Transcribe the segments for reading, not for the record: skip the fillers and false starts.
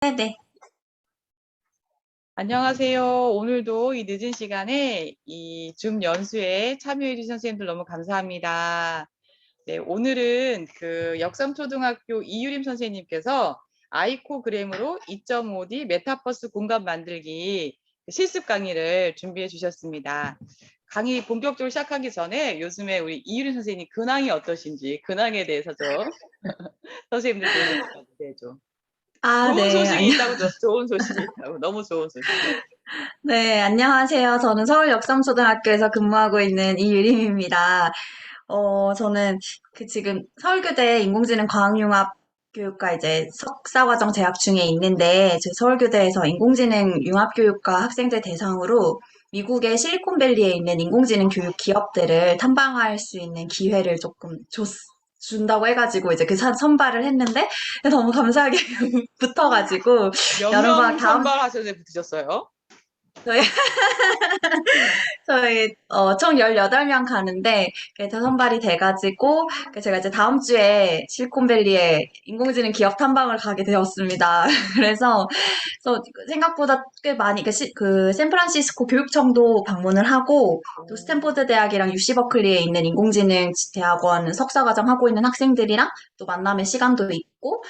네네. 안녕하세요. 오늘도 이 늦은 시간에 이 줌 연수에 참여해 주신 선생님들 너무 감사합니다. 네, 오늘은 그 역삼초등학교 이유림 선생님께서 아이코그램으로 2.5D 메타버스 공간 만들기 실습 강의를 준비해 주셨습니다. 강의 본격적으로 시작하기 전에 요즘에 우리 이유림 선생님 근황이 어떠신지 근황에 대해서 좀 선생님들께 얘기 좀 해주세요. 좋은 네, 소식이 있다고 들었어요. 좋은 소식이 있다고. 너무 좋은 소식. 네, 안녕하세요. 저는 서울 역삼초등학교에서 근무하고 있는 이유림입니다. 저는 지금 서울교대 인공지능 과학융합 교육과 이제 석사과정 재학 중에 있는데, 제 서울교대에서 인공지능 융합교육과 학생들 대상으로 미국의 실리콘밸리에 있는 인공지능 교육 기업들을 탐방할 수 있는 기회를 조금 준다고 해가지고 이제 선발을 했는데 너무 감사하게 붙어가지고 몇 여름방학 명 다음 선발하셔서 붙으셨어요? 저희 총 18명 가는데, 다 선발이 돼가지고, 제가 이제 다음 주에 실리콘밸리에 인공지능 기업 탐방을 가게 되었습니다. 그래서 생각보다 꽤 많이, 샌프란시스코 교육청도 방문을 하고, 또 스탠포드 대학이랑 UC 버클리에 있는 인공지능 대학원 석사과정 하고 있는 학생들이랑 또 만남의 시간도 있고,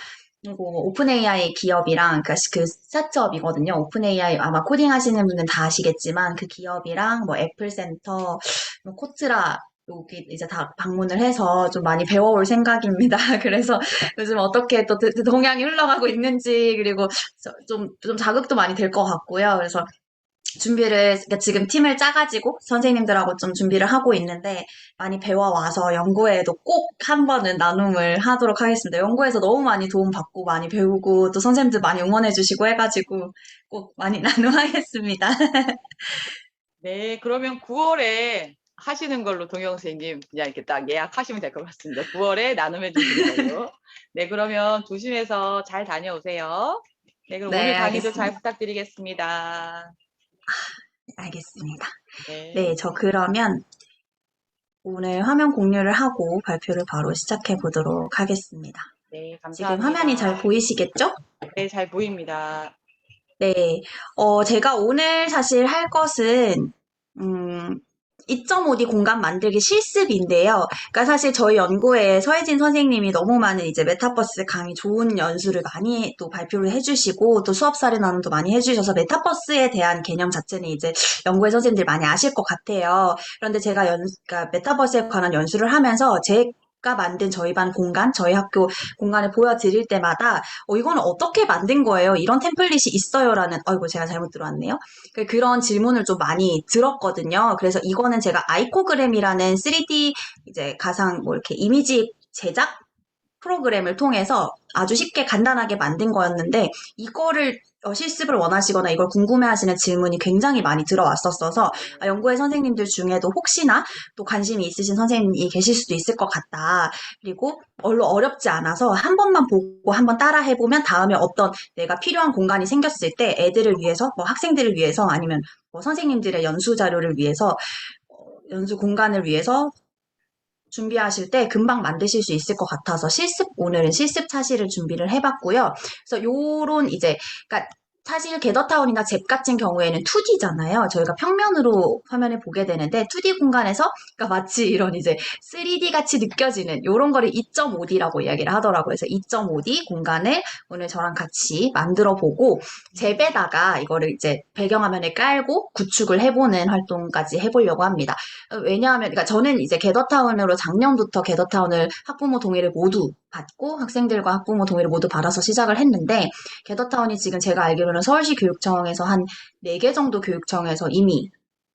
그리고 오픈 AI 기업이랑 그 스타트업이거든요. 오픈 AI 아마 코딩 하시는 분은 다 아시겠지만 그 기업이랑 뭐 애플센터, 뭐 코트라 여기 이제 다 방문을 해서 좀 많이 배워올 생각입니다. 그래서 요즘 어떻게 또 동향이 흘러가고 있는지 그리고 좀 자극도 많이 될 것 같고요. 그래서 그러니까 지금 팀을 짜가지고 선생님들하고 좀 준비를 하고 있는데 많이 배워와서 연구회에도 꼭 한 번은 나눔을 하도록 하겠습니다. 연구에서 너무 많이 도움받고 많이 배우고 또 선생님들 많이 응원해주시고 해가지고 꼭 많이 나눔하겠습니다. 네, 그러면 9월에 하시는 걸로 동영 선생님 그냥 이렇게 딱 예약하시면 될 것 같습니다. 9월에 나눔해 주시는 걸로. 네, 그러면 조심해서 잘 다녀오세요. 네, 그럼 오늘 네, 강의도 잘 알겠습니다. 부탁드리겠습니다. 알겠습니다. 네, 네, 저 그러면 오늘 화면 공유를 하고 발표를 바로 시작해 보도록 하겠습니다. 네, 지금 화면이 잘 감사합니다. 보이시겠죠? 네, 잘 보입니다. 네, 제가 오늘 사실 할 것은, 음, 2.5D 공간 만들기 실습인데요. 그러니까 사실 저희 연구에 서혜진 선생님이 너무 많은 이제 메타버스 강의 좋은 연수를 많이 또 발표를 해주시고 또 수업 사례 나눔도 많이 해주셔서 메타버스에 대한 개념 자체는 이제 연구회 선생님들 많이 아실 것 같아요. 그런데 제가 그러니까 메타버스에 관한 연수를 하면서 제가 만든 저희 반 공간, 저희 학교 공간을 보여드릴 때마다 이거는 어떻게 만든 거예요? 이런 템플릿이 있어요라는, 어이구, 제가 잘못 들어왔네요. 그런 질문을 좀 많이 들었거든요. 그래서 이거는 제가 아이코그램이라는 3D 이제 가상 뭐 이렇게 이미지 제작 프로그램을 통해서 아주 쉽게 간단하게 만든 거였는데 이거를 실습을 원하시거나 이걸 궁금해하시는 질문이 굉장히 많이 들어왔었어서 연구회 선생님들 중에도 혹시나 또 관심이 있으신 선생님이 계실 수도 있을 것 같다. 그리고 별로 어렵지 않아서 한 번만 보고 한번 따라 해보면 다음에 어떤 내가 필요한 공간이 생겼을 때 애들을 위해서 뭐 학생들을 위해서 아니면 뭐 선생님들의 연수 자료를 위해서 연수 공간을 위해서 준비하실 때 금방 만드실 수 있을 것 같아서 오늘은 실습 차시를 준비를 해봤고요. 그래서 요런 이제, 그러니까 사실 게더타운이나 잽 같은 경우에는 2D잖아요. 저희가 평면으로 화면을 보게 되는데 2D 공간에서 그러니까 마치 이런 이제 3D 같이 느껴지는 요런 거를 2.5D라고 이야기를 하더라고요. 그래서 2.5D 공간을 오늘 저랑 같이 만들어 보고 잽에다가 이거를 이제 배경화면에 깔고 구축을 해보는 활동까지 해보려고 합니다. 왜냐하면, 그러니까 저는 이제 게더타운으로 작년부터 게더타운을 학부모 동의를 모두 받고 학생들과 학부모 동의를 모두 받아서 시작을 했는데, 게더타운이 지금 제가 알기로는 서울시 교육청에서 한 4개 정도 교육청에서 이미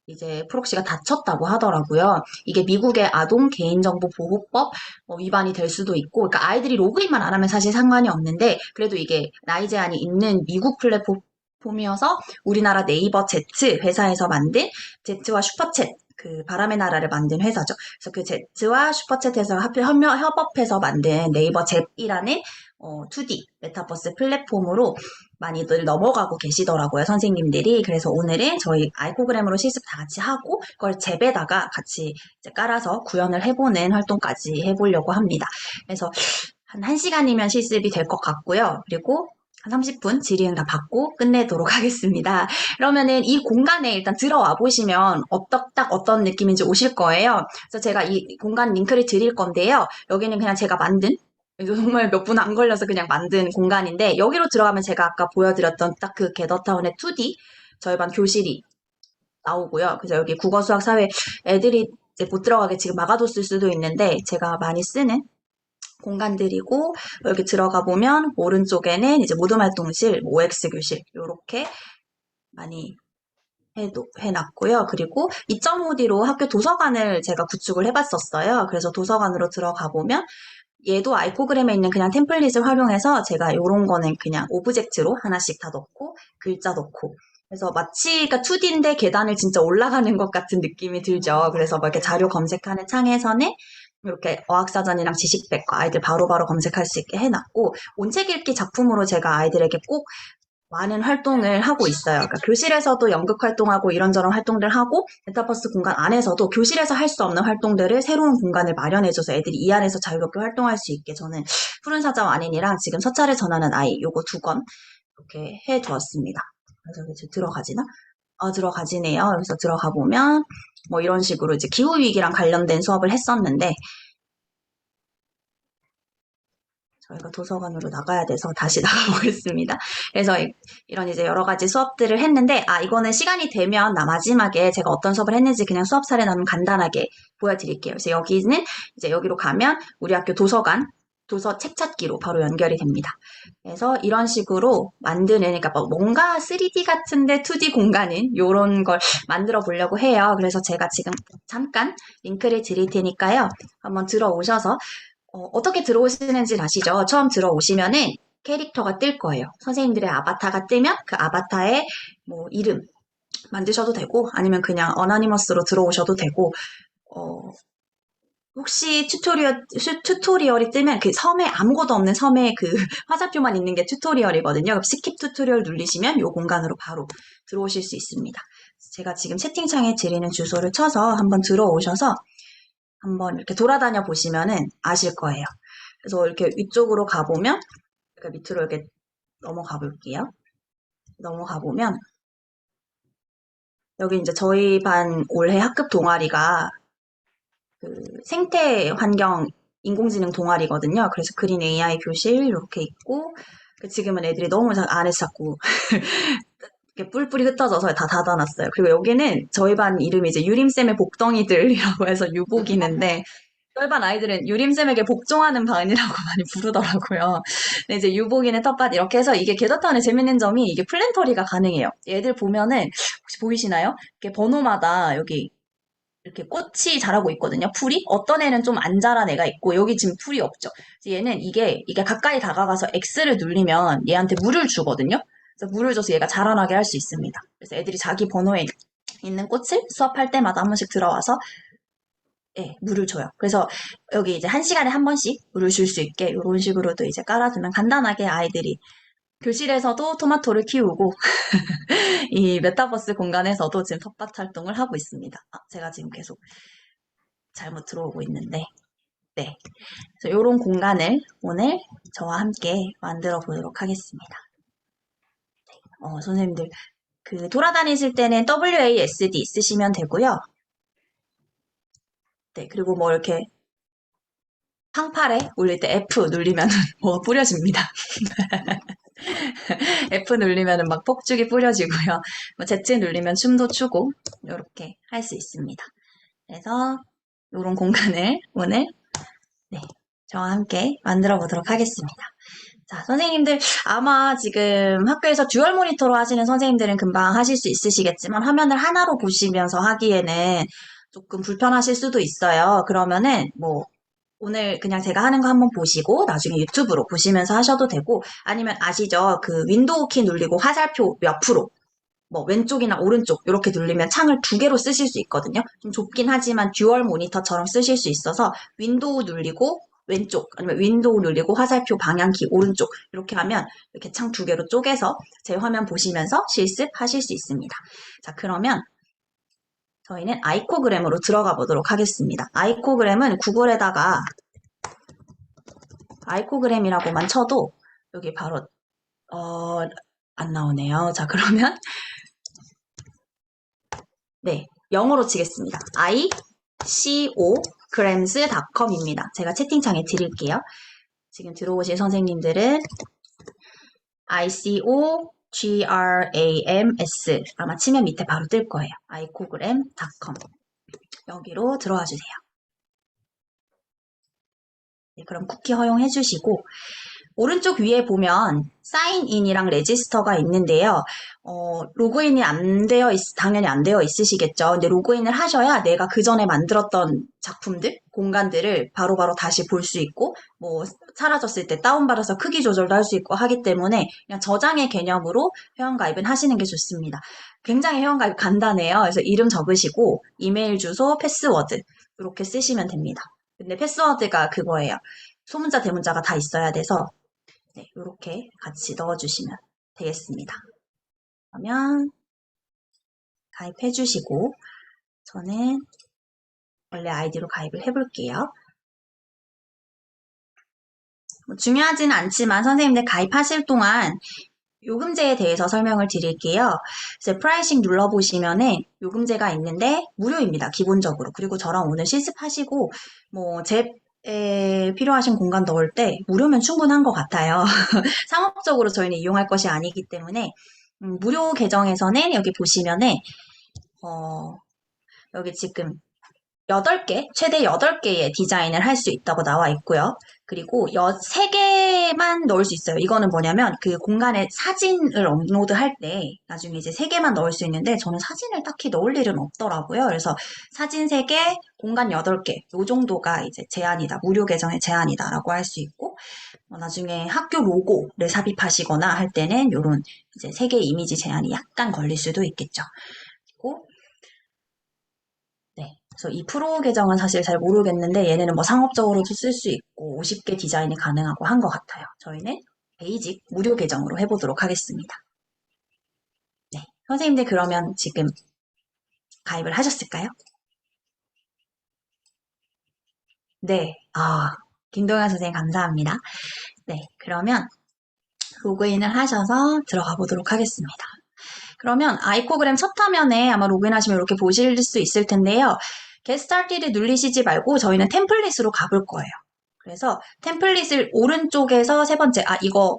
이제 프록시가 닫혔다고 하더라고요. 이게 미국의 아동 개인정보 보호법 위반이 될 수도 있고, 그러니까 아이들이 로그인만 안 하면 사실 상관이 없는데, 그래도 이게 나이 제한이 있는 미국 플랫폼이어서 우리나라 네이버 Z 회사에서 만든 Z와 슈퍼챗 그 바람의 나라를 만든 회사죠. 그래서 그 Z와 슈퍼챗에서 협업해서 만든 네이버 잽이라는 2D 메타버스 플랫폼으로 많이들 넘어가고 계시더라고요, 선생님들이. 그래서 오늘은 저희 아이코그램으로 실습 다 같이 하고, 그걸 잽에다가 같이 이제 깔아서 구현을 해보는 활동까지 해보려고 합니다. 그래서 한 1시간이면 실습이 될 것 같고요. 그리고 한 30분 질의응 다 받고 끝내도록 하겠습니다. 그러면은 이 공간에 일단 들어와 보시면 딱 어떤 느낌인지 오실 거예요. 그래서 제가 이 공간 링크를 드릴 건데요. 여기는 그냥 제가 만든 정말 몇 분 안 걸려서 그냥 만든 공간인데 여기로 들어가면 제가 아까 보여드렸던 딱 그 게더타운의 2D 저희 반 교실이 나오고요. 그래서 여기 국어, 수학, 사회 애들이 이제 못 들어가게 지금 막아뒀을 수도 있는데 제가 많이 쓰는 공간들이고 여기 들어가 보면 오른쪽에는 이제 모둠활동실, OX 교실 이렇게 많이 해놨고요. 그리고 2.5D로 학교 도서관을 제가 구축을 해봤었어요. 그래서 도서관으로 들어가 보면 얘도 아이코그램에 있는 그냥 템플릿을 활용해서 제가 이런 거는 그냥 오브젝트로 하나씩 다 넣고 글자 넣고 그래서 마치 그러니까 2D인데 계단을 진짜 올라가는 것 같은 느낌이 들죠. 그래서 뭐 이렇게 자료 검색하는 창에서는 이렇게 어학사전이랑 지식백과 아이들 바로바로 검색할 수 있게 해놨고 온책 읽기 작품으로 제가 아이들에게 꼭 많은 활동을 하고 있어요. 그러니까 교실에서도 연극 활동하고 이런저런 활동들 하고 메타버스 공간 안에서도 교실에서 할 수 없는 활동들을 새로운 공간을 마련해줘서 애들이 이 안에서 자유롭게 활동할 수 있게 저는 푸른 사자와 안인이랑 지금 서차를 전하는 아이 요거 2권 이렇게 해두었습니다. 그래서 이제 들어가지나? 들어가지네요. 그래서 들어가 보면 뭐 이런 식으로 이제 기후위기랑 관련된 수업을 했었는데 저희가 도서관으로 나가야 돼서 다시 나가보겠습니다. 그래서 이런 이제 여러 가지 수업들을 했는데, 이거는 시간이 되면 나 마지막에 제가 어떤 수업을 했는지 그냥 수업 사례 나누면 간단하게 보여드릴게요. 그래서 여기는 이제 여기로 가면 우리 학교 도서관, 도서 책 찾기로 바로 연결이 됩니다. 그래서 이런 식으로 만드는, 그러니까 뭔가 3D 같은데 2D 공간인 이런 걸 만들어 보려고 해요. 그래서 제가 지금 잠깐 링크를 드릴 테니까요. 한번 들어오셔서 어떻게 들어오시는지 아시죠? 처음 들어오시면은 캐릭터가 뜰 거예요. 선생님들의 아바타가 뜨면 그 아바타의 뭐 이름 만드셔도 되고 아니면 그냥 어나니머스로 들어오셔도 되고 혹시 튜토리얼이 뜨면 그 섬에 아무것도 없는 섬에 그 화살표만 있는 게 튜토리얼이거든요. 스킵 튜토리얼 누르시면 이 공간으로 바로 들어오실 수 있습니다. 제가 지금 채팅창에 드리는 주소를 쳐서 한번 들어오셔서 한번 이렇게 돌아다녀 보시면은 아실 거예요. 그래서 이렇게 위쪽으로 가보면, 이렇게 밑으로 이렇게 넘어가 볼게요. 넘어가 보면, 여기 이제 저희 반 올해 학급 동아리가 그 생태 환경 인공지능 동아리거든요. 그래서 그린 AI 교실 이렇게 있고, 지금은 애들이 너무 안에서 자꾸 이렇게 뿔뿔이 흩어져서 다 닫아놨어요. 그리고 여기는 저희 반 이름이 이제 유림쌤의 복덩이들이라고 해서 유복이는데, 저희 반 아이들은 유림쌤에게 복종하는 반이라고 많이 부르더라고요. 근데 이제 유복이는 텃밭 이렇게 해서 이게 게더타운의 재밌는 점이 이게 플랜터리가 가능해요. 얘들 보면은 혹시 보이시나요? 이렇게 번호마다 여기 이렇게 꽃이 자라고 있거든요. 풀이 어떤 애는 좀 안 자란 애가 있고 여기 지금 풀이 없죠. 그래서 얘는 이게 가까이 다가가서 X를 누르면 얘한테 물을 주거든요. 그래서 물을 줘서 얘가 자라나게 할 수 있습니다. 그래서 애들이 자기 번호에 있는 꽃을 수업할 때마다 한 번씩 들어와서 물을 줘요. 그래서 여기 이제 1시간에 한 번씩 물을 줄 수 있게 이런 식으로도 이제 깔아두면 간단하게 아이들이 교실에서도 토마토를 키우고 이 메타버스 공간에서도 지금 텃밭 활동을 하고 있습니다. 제가 지금 계속 잘못 들어오고 있는데 네. 그래서 이런 공간을 오늘 저와 함께 만들어 보도록 하겠습니다. 선생님들 그 돌아다니실 때는 WASD 쓰시면 되고요. 네, 그리고 뭐 이렇게 상팔에 올릴 때 F 누르면 뭐 뿌려집니다. F 누르면 막 폭죽이 뿌려지고요. 뭐 Z 누르면 춤도 추고 이렇게 할 수 있습니다. 그래서 이런 공간을 오늘 네, 저와 함께 만들어 보도록 하겠습니다. 자, 선생님들 아마 지금 학교에서 듀얼 모니터로 하시는 선생님들은 금방 하실 수 있으시겠지만 화면을 하나로 보시면서 하기에는 조금 불편하실 수도 있어요. 그러면은 뭐 오늘 그냥 제가 하는 거 한번 보시고 나중에 유튜브로 보시면서 하셔도 되고 아니면 아시죠? 그 윈도우 키 누르고 화살표 옆으로 뭐 왼쪽이나 오른쪽 이렇게 누르면 창을 2개로 쓰실 수 있거든요. 좀 좁긴 하지만 듀얼 모니터처럼 쓰실 수 있어서 윈도우 누르고 왼쪽 아니면 윈도우 누르고 화살표 방향키 오른쪽 이렇게 하면 이렇게 창 2개로 쪼개서 제 화면 보시면서 실습하실 수 있습니다. 자, 그러면 저희는 아이코그램으로 들어가 보도록 하겠습니다. 아이코그램은 구글에다가 아이코그램이라고만 쳐도 여기 바로 어, 안 나오네요. 자, 그러면, 네, 영어로 치겠습니다. icograms.com입니다. 제가 채팅창에 드릴게요. 지금 들어오신 선생님들은 icograms 아마 치면 밑에 바로 뜰 거예요. icogram.com 여기로 들어와 주세요. 네, 그럼 쿠키 허용해 주시고 오른쪽 위에 보면 사인인이랑 레지스터가 있는데요. 로그인이 당연히 안 되어 있으시겠죠. 근데 로그인을 하셔야 내가 그 전에 만들었던 작품들, 공간들을 바로바로 다시 볼 수 있고, 뭐, 사라졌을 때 다운받아서 크기 조절도 할 수 있고 하기 때문에 그냥 저장의 개념으로 회원가입은 하시는 게 좋습니다. 굉장히 회원가입 간단해요. 그래서 이름 적으시고, 이메일 주소, 패스워드, 이렇게 쓰시면 됩니다. 근데 패스워드가 그거예요. 소문자, 대문자가 다 있어야 돼서 네, 이렇게 같이 넣어주시면 되겠습니다. 그러면 가입해 주시고 저는 원래 아이디로 가입을 해볼게요. 뭐 중요하지는 않지만 선생님들 가입하실 동안 요금제에 대해서 설명을 드릴게요. 그래서 프라이싱 눌러보시면은 요금제가 있는데 무료입니다. 기본적으로. 그리고 저랑 오늘 실습하시고 뭐 잽에 필요하신 공간 넣을 때 무료면 충분한 것 같아요. 상업적으로 저희는 이용할 것이 아니기 때문에 무료 계정에서는 여기 보시면은 어, 여기 지금 8개, 최대 8개의 디자인을 할 수 있다고 나와 있고요. 그리고 3개만 넣을 수 있어요. 이거는 뭐냐면 그 공간에 사진을 업로드 할 때 나중에 이제 3개만 넣을 수 있는데 저는 사진을 딱히 넣을 일은 없더라고요. 그래서 사진 3개, 공간 8개, 요 정도가 이제 제한이다. 무료 계정의 제한이다라고 할 수 있고 나중에 학교 로고를 삽입하시거나 할 때는 요런 이제 3개 이미지 제한이 약간 걸릴 수도 있겠죠. 그리고 네. 그래서 이 프로 계정은 사실 잘 모르겠는데 얘네는 뭐 상업적으로도 쓸 수 있고 50개 디자인이 가능하고 한 것 같아요. 저희는 베이직 무료 계정으로 해보도록 하겠습니다. 네. 선생님들 그러면 지금 가입을 하셨을까요? 네. 김동현 선생님 감사합니다. 네. 그러면 로그인을 하셔서 들어가 보도록 하겠습니다. 그러면 아이코그램 첫 화면에 아마 로그인하시면 이렇게 보실 수 있을 텐데요. Get Started를 누르시지 말고 저희는 템플릿으로 가볼 거예요. 그래서 템플릿을 오른쪽에서 세 번째, 이거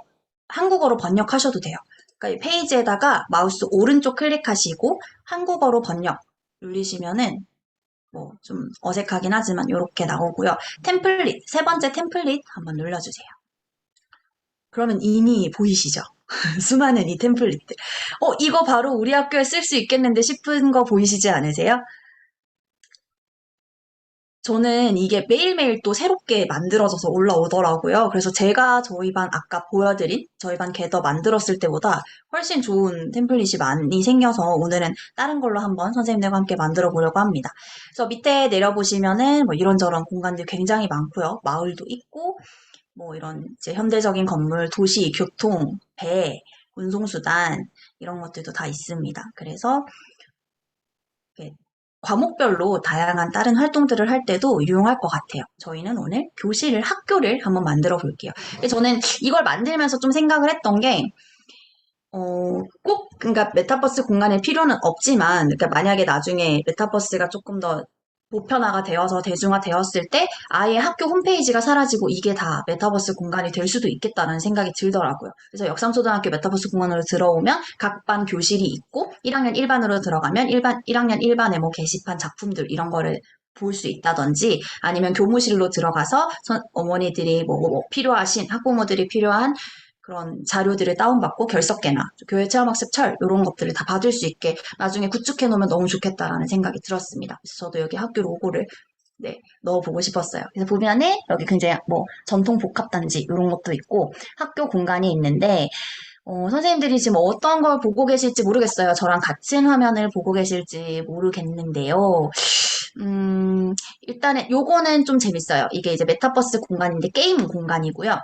한국어로 번역하셔도 돼요. 그러니까 이 페이지에다가 마우스 오른쪽 클릭하시고 한국어로 번역 누르시면은 뭐 좀 어색하긴 하지만 이렇게 나오고요. 템플릿, 세 번째 템플릿 한번 눌러주세요. 그러면 이미 보이시죠? 수많은 이 템플릿들. 이거 바로 우리 학교에 쓸 수 있겠는데 싶은 거 보이시지 않으세요? 저는 이게 매일매일 또 새롭게 만들어져서 올라오더라고요. 그래서 제가 저희 반 아까 보여드린 저희 반 겟더 만들었을 때보다 훨씬 좋은 템플릿이 많이 생겨서 오늘은 다른 걸로 한번 선생님들과 함께 만들어 보려고 합니다. 그래서 밑에 내려보시면은 뭐 이런저런 공간들 굉장히 많고요. 마을도 있고 뭐 이런 이제 현대적인 건물, 도시, 교통, 배, 운송수단 이런 것들도 다 있습니다. 그래서 이렇게 과목별로 다양한 다른 활동들을 할 때도 유용할 것 같아요. 저희는 오늘 학교를 한번 만들어 볼게요. 저는 이걸 만들면서 좀 생각을 했던 게, 그러니까 메타버스 공간일 필요는 없지만, 그러니까 만약에 나중에 메타버스가 조금 더 보편화가 되어서 대중화되었을 때 아예 학교 홈페이지가 사라지고 이게 다 메타버스 공간이 될 수도 있겠다는 생각이 들더라고요. 그래서 역삼초등학교 메타버스 공간으로 들어오면 각 반 교실이 있고 1학년 1반으로 들어가면 1학년 1반의 뭐 게시판 작품들 이런 거를 볼 수 있다든지 아니면 교무실로 들어가서 어머니들이 뭐 필요하신 학부모들이 필요한 그런 자료들을 다운받고 결석계나 교회 체험학습 철 이런 것들을 다 받을 수 있게 나중에 구축해 놓으면 너무 좋겠다라는 생각이 들었습니다. 그래서 저도 여기 학교 로고를 네, 넣어보고 싶었어요. 그래서 보면은 여기 굉장히 뭐 전통 복합단지 이런 것도 있고 학교 공간이 있는데 선생님들이 지금 어떤 걸 보고 계실지 모르겠어요. 저랑 같은 화면을 보고 계실지 모르겠는데요. 일단은 요거는 좀 재밌어요. 이게 이제 메타버스 공간인데 게임 공간이고요.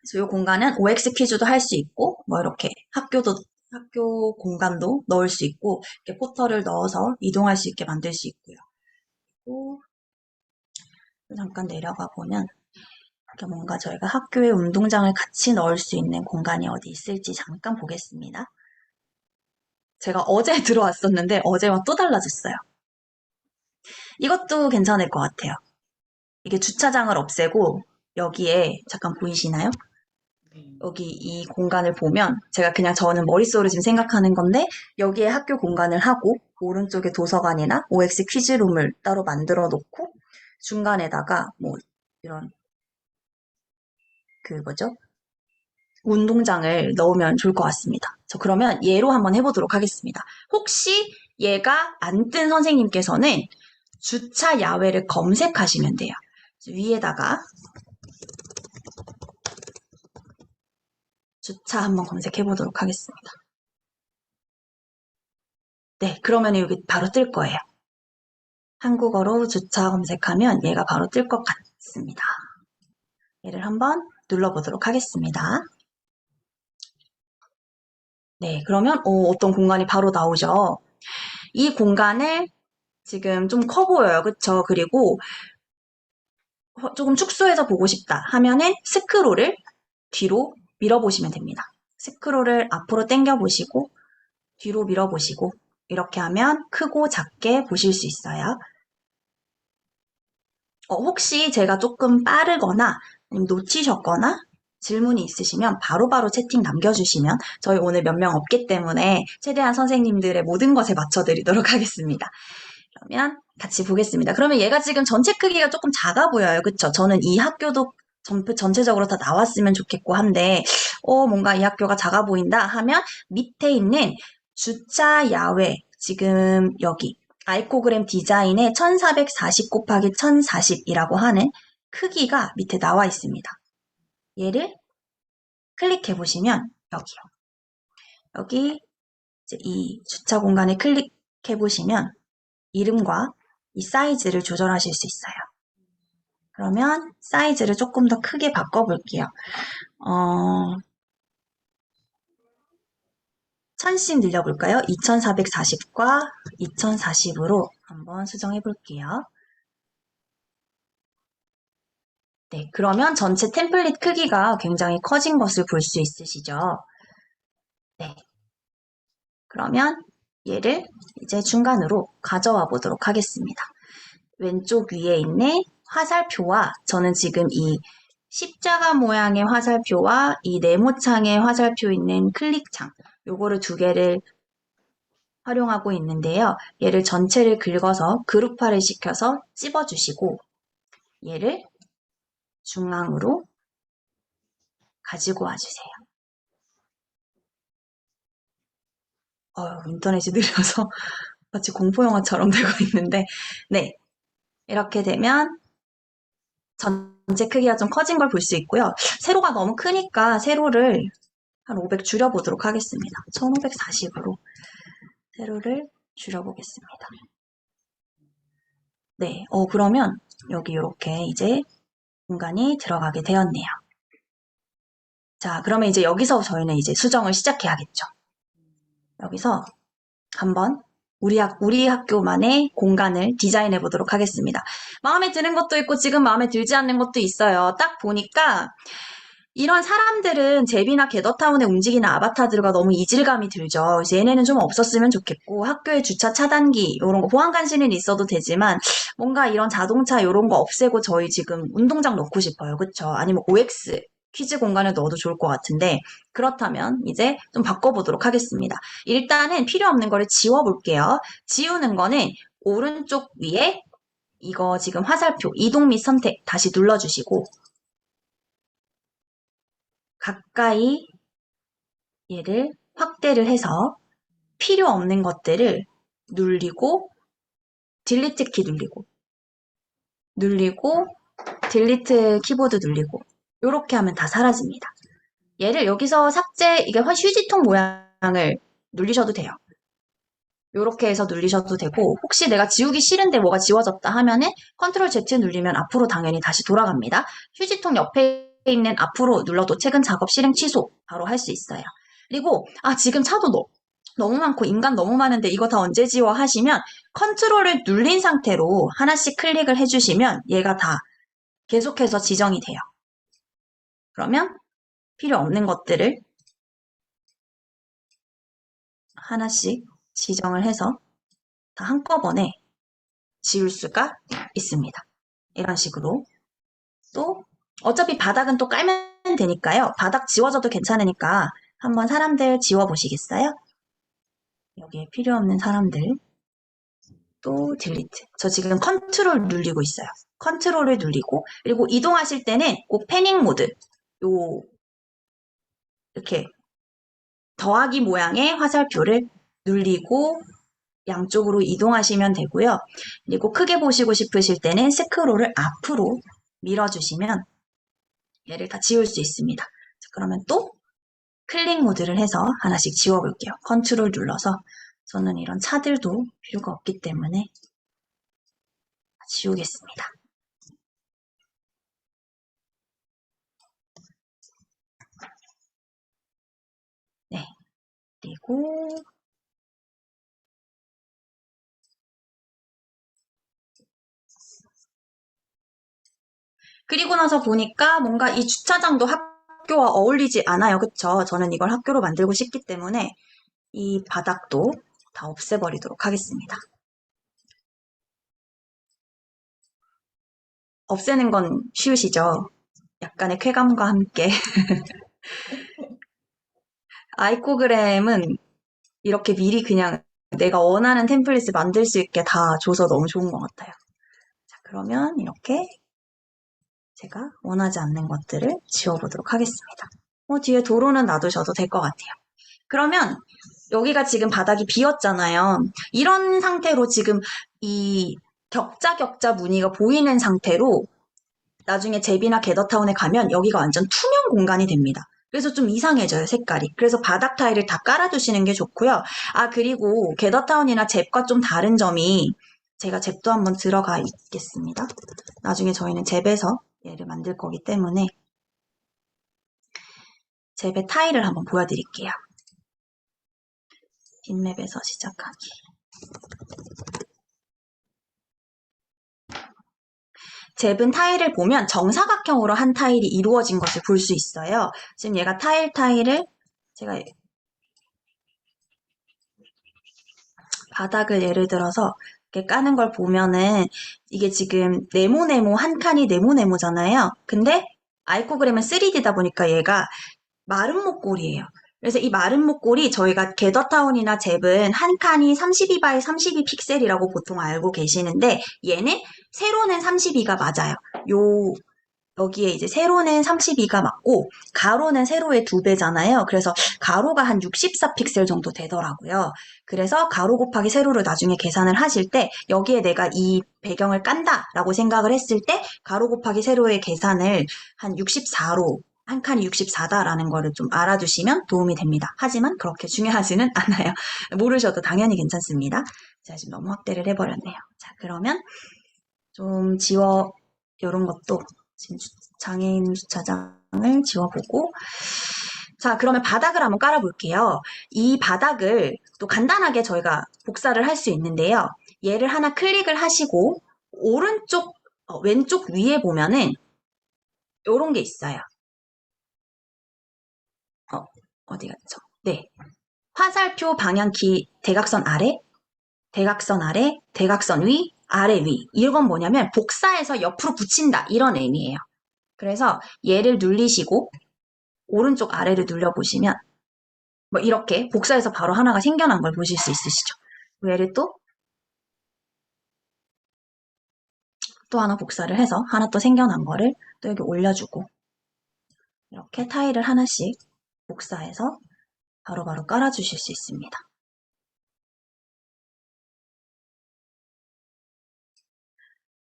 그래서 이 공간은 OX 퀴즈도 할 수 있고, 뭐 이렇게 학교 공간도 넣을 수 있고, 이렇게 포터를 넣어서 이동할 수 있게 만들 수 있고요. 또 잠깐 내려가 보면 이렇게 뭔가 저희가 학교에 운동장을 같이 넣을 수 있는 공간이 어디 있을지 잠깐 보겠습니다. 제가 어제 들어왔었는데 어제와 또 달라졌어요. 이것도 괜찮을 것 같아요. 이게 주차장을 없애고 여기에 잠깐 보이시나요? 네. 여기 이 공간을 보면 제가 그냥 저는 머릿속으로 지금 생각하는 건데 여기에 학교 공간을 하고 오른쪽에 도서관이나 OX 퀴즈룸을 따로 만들어 놓고 중간에다가 뭐 이런 그 뭐죠? 운동장을 넣으면 좋을 것 같습니다. 저 그러면 얘로 한번 해보도록 하겠습니다. 혹시 얘가 안 뜬 선생님께서는 주차 야외를 검색하시면 돼요. 위에다가 주차 한번 검색해 보도록 하겠습니다. 네, 그러면 여기 바로 뜰 거예요. 한국어로 주차 검색하면 얘가 바로 뜰 것 같습니다. 얘를 한번 눌러보도록 하겠습니다. 네, 그러면 어떤 공간이 바로 나오죠. 이 공간을 지금 좀 커 보여요. 그쵸? 그리고 조금 축소해서 보고 싶다 하면은 스크롤을 뒤로 밀어보시면 됩니다. 스크롤을 앞으로 당겨보시고 뒤로 밀어보시고 이렇게 하면 크고 작게 보실 수 있어요. 혹시 제가 조금 빠르거나 아니면 놓치셨거나 질문이 있으시면 바로바로 채팅 남겨주시면 저희 오늘 몇 명 없기 때문에 최대한 선생님들의 모든 것에 맞춰드리도록 하겠습니다. 그러면 같이 보겠습니다. 그러면 얘가 지금 전체 크기가 조금 작아 보여요. 그쵸? 저는 이 학교도 전체적으로 다 나왔으면 좋겠고 한데 뭔가 이 학교가 작아 보인다 하면 밑에 있는 주차 야외 지금 여기 아이코그램 디자인에 1440 곱하기 1040이라고 하는 크기가 밑에 나와 있습니다. 얘를 클릭해 보시면 여기요. 여기 이제 이 주차 공간을 클릭해 보시면 이름과 이 사이즈를 조절하실 수 있어요. 그러면 사이즈를 조금 더 크게 바꿔볼게요. 1000씩 늘려볼까요? 2440과 2040으로 한번 수정해 볼게요. 네, 그러면 전체 템플릿 크기가 굉장히 커진 것을 볼 수 있으시죠? 네. 그러면 얘를 이제 중간으로 가져와 보도록 하겠습니다. 왼쪽 위에 있는 화살표와 저는 지금 이 십자가 모양의 화살표와 이 네모창의 화살표 있는 클릭창 요거를 두 개를 활용하고 있는데요. 얘를 전체를 긁어서 그룹화를 시켜서 찝어주시고 얘를 중앙으로 가지고 와주세요. 인터넷이 느려서 마치 공포영화처럼 되고 있는데 네, 이렇게 되면 전체 크기가 좀 커진 걸 볼 수 있고요. 세로가 너무 크니까 세로를 한 500 줄여보도록 하겠습니다. 1540으로 세로를 줄여보겠습니다. 네, 그러면 여기 이렇게 이제 공간이 들어가게 되었네요. 자, 그러면 이제 여기서 저희는 이제 수정을 시작해야겠죠. 여기서 한번 우리 학교만의 공간을 디자인해 보도록 하겠습니다. 마음에 드는 것도 있고 지금 마음에 들지 않는 것도 있어요. 딱 보니까 이런 사람들은 제비나 게더타운에 움직이는 아바타들과 너무 이질감이 들죠. 그래서 얘네는 좀 없었으면 좋겠고 학교의 주차 차단기 이런 거 보안 간신은 있어도 되지만 뭔가 이런 자동차 이런 거 없애고 저희 지금 운동장 넣고 싶어요. 그쵸? 아니면 OX 퀴즈 공간에 넣어도 좋을 것 같은데 그렇다면 이제 좀 바꿔보도록 하겠습니다. 일단은 필요 없는 거를 지워볼게요. 지우는 거는 오른쪽 위에 이거 지금 화살표 이동 및 선택 다시 눌러주시고 가까이 얘를 확대를 해서 필요 없는 것들을 눌리고 딜리트 키 눌리고 딜리트 키보드 눌리고 이렇게 하면 다 사라집니다. 얘를 여기서 삭제 이게 휴지통 모양을 눌리셔도 돼요. 이렇게 해서 눌리셔도 되고 혹시 내가 지우기 싫은데 뭐가 지워졌다 하면은 컨트롤 Z 눌리면 앞으로 당연히 다시 돌아갑니다. 휴지통 옆에 있는 앞으로 눌러도 최근 작업 실행 취소 바로 할 수 있어요. 그리고 지금 차도 너무 많고 인간 너무 많은데 이거 다 언제 지워 하시면 컨트롤을 눌린 상태로 하나씩 클릭을 해주시면 얘가 다 계속해서 지정이 돼요. 그러면 필요 없는 것들을 하나씩 지정을 해서 다 한꺼번에 지울 수가 있습니다. 이런 식으로. 또 어차피 바닥은 또 깔면 되니까요. 바닥 지워져도 괜찮으니까 한번 사람들 지워보시겠어요? 여기에 필요 없는 사람들 또 딜리트. 저 지금 컨트롤 눌리고 있어요. 컨트롤을 눌리고 그리고 이동하실 때는 꼭 패닝 모드 요 이렇게 더하기 모양의 화살표를 눌리고 양쪽으로 이동하시면 되고요. 그리고 크게 보시고 싶으실 때는 스크롤을 앞으로 밀어주시면 얘를 다 지울 수 있습니다. 자, 그러면 또 클릭 모드를 해서 하나씩 지워볼게요. 컨트롤 눌러서 저는 이런 차들도 필요가 없기 때문에 지우겠습니다. 네, 그리고 나서 보니까 뭔가 이 주차장도 학교와 어울리지 않아요. 그쵸? 저는 이걸 학교로 만들고 싶기 때문에 이 바닥도 다 없애버리도록 하겠습니다. 없애는 건 쉬우시죠? 약간의 쾌감과 함께. 아이코그램은 이렇게 미리 그냥 내가 원하는 템플릿을 만들 수 있게 다 줘서 너무 좋은 것 같아요. 자, 그러면 이렇게 제가 원하지 않는 것들을 지워보도록 하겠습니다. 뒤에 도로는 놔두셔도 될 것 같아요. 그러면 여기가 지금 바닥이 비었잖아요. 이런 상태로 지금 이 격자 무늬가 보이는 상태로 나중에 제비나 게더타운에 가면 여기가 완전 투명 공간이 됩니다. 그래서 좀 이상해져요, 색깔이. 그래서 바닥 타일을 다 깔아주시는 게 좋고요. 아, 그리고 게더타운이나 잽과 좀 다른 점이 제가 잽도 한번 들어가 있겠습니다. 나중에 저희는 잽에서 얘를 만들 거기 때문에 잽의 타일을 한번 보여드릴게요. 빈맵에서 시작하기. 잽은 타일을 보면 정사각형으로 한 타일이 이루어진 것을 볼 수 있어요. 지금 얘가 타일을 제가 바닥을 예를 들어서 이렇게 까는 걸 보면은 이게 지금 네모네모 한 칸이 네모네모잖아요. 근데 아이코그램은 3D다 보니까 얘가 마른 목골이에요. 그래서 이 마른 목골이 저희가 게더타운이나 잽은 한 칸이 32 x 32 픽셀이라고 보통 알고 계시는데 얘는 세로는 32가 맞아요. 여기에 이제 세로는 32가 맞고 가로는 세로의 2배잖아요. 그래서 가로가 한 64 픽셀 정도 되더라고요. 그래서 가로 곱하기 세로를 나중에 계산을 하실 때 여기에 내가 이 배경을 깐다라고 생각을 했을 때 가로 곱하기 세로의 계산을 한 64로 한 칸이 64다라는 거를 좀 알아두시면 도움이 됩니다. 하지만 그렇게 중요하지는 않아요. 모르셔도 당연히 괜찮습니다. 제가 지금 너무 확대를 해버렸네요. 자, 그러면 좀 이런 것도 지금 장애인 주차장을 지워보고 자, 그러면 바닥을 한번 깔아볼게요. 이 바닥을 또 간단하게 저희가 복사를 할 수 있는데요. 얘를 하나 클릭을 하시고 오른쪽, 왼쪽 위에 보면은 이런 게 있어요. 어디 갔죠? 네. 화살표 방향키 대각선 아래, 대각선 아래, 대각선 위, 아래 위. 이건 뭐냐면 복사해서 옆으로 붙인다 이런 의미예요. 그래서 얘를 눌리시고 오른쪽 아래를 눌려보시면 뭐 이렇게 복사해서 바로 하나가 생겨난 걸 보실 수 있으시죠. 얘를 또 하나 복사를 해서 하나 또 생겨난 거를 또 여기 올려주고 이렇게 타일을 하나씩 복사해서 바로바로 깔아주실 수 있습니다.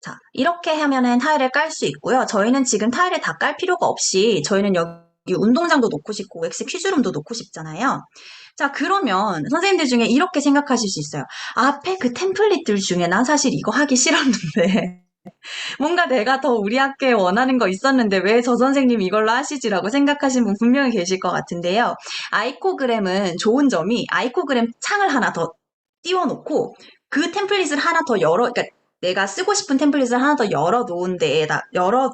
자, 이렇게 하면은 타일을 깔 수 있고요. 저희는 지금 타일을 다 깔 필요가 없이 저희는 여기 운동장도 놓고 싶고 엑스 퀴즈룸도 놓고 싶잖아요. 자, 그러면 선생님들 중에 이렇게 생각하실 수 있어요. 앞에 그 템플릿들 중에 난 사실 이거 하기 싫었는데 뭔가 내가 더 우리 학교에 원하는 거 있었는데 왜 저 선생님 이걸로 하시지라고 생각하시는 분 분명히 계실 것 같은데요. 아이코그램은 좋은 점이 아이코그램 창을 하나 더 띄워놓고 그 템플릿을 하나 더 그러니까 내가 쓰고 싶은 템플릿을 하나 더 열어 놓은 데에다 열어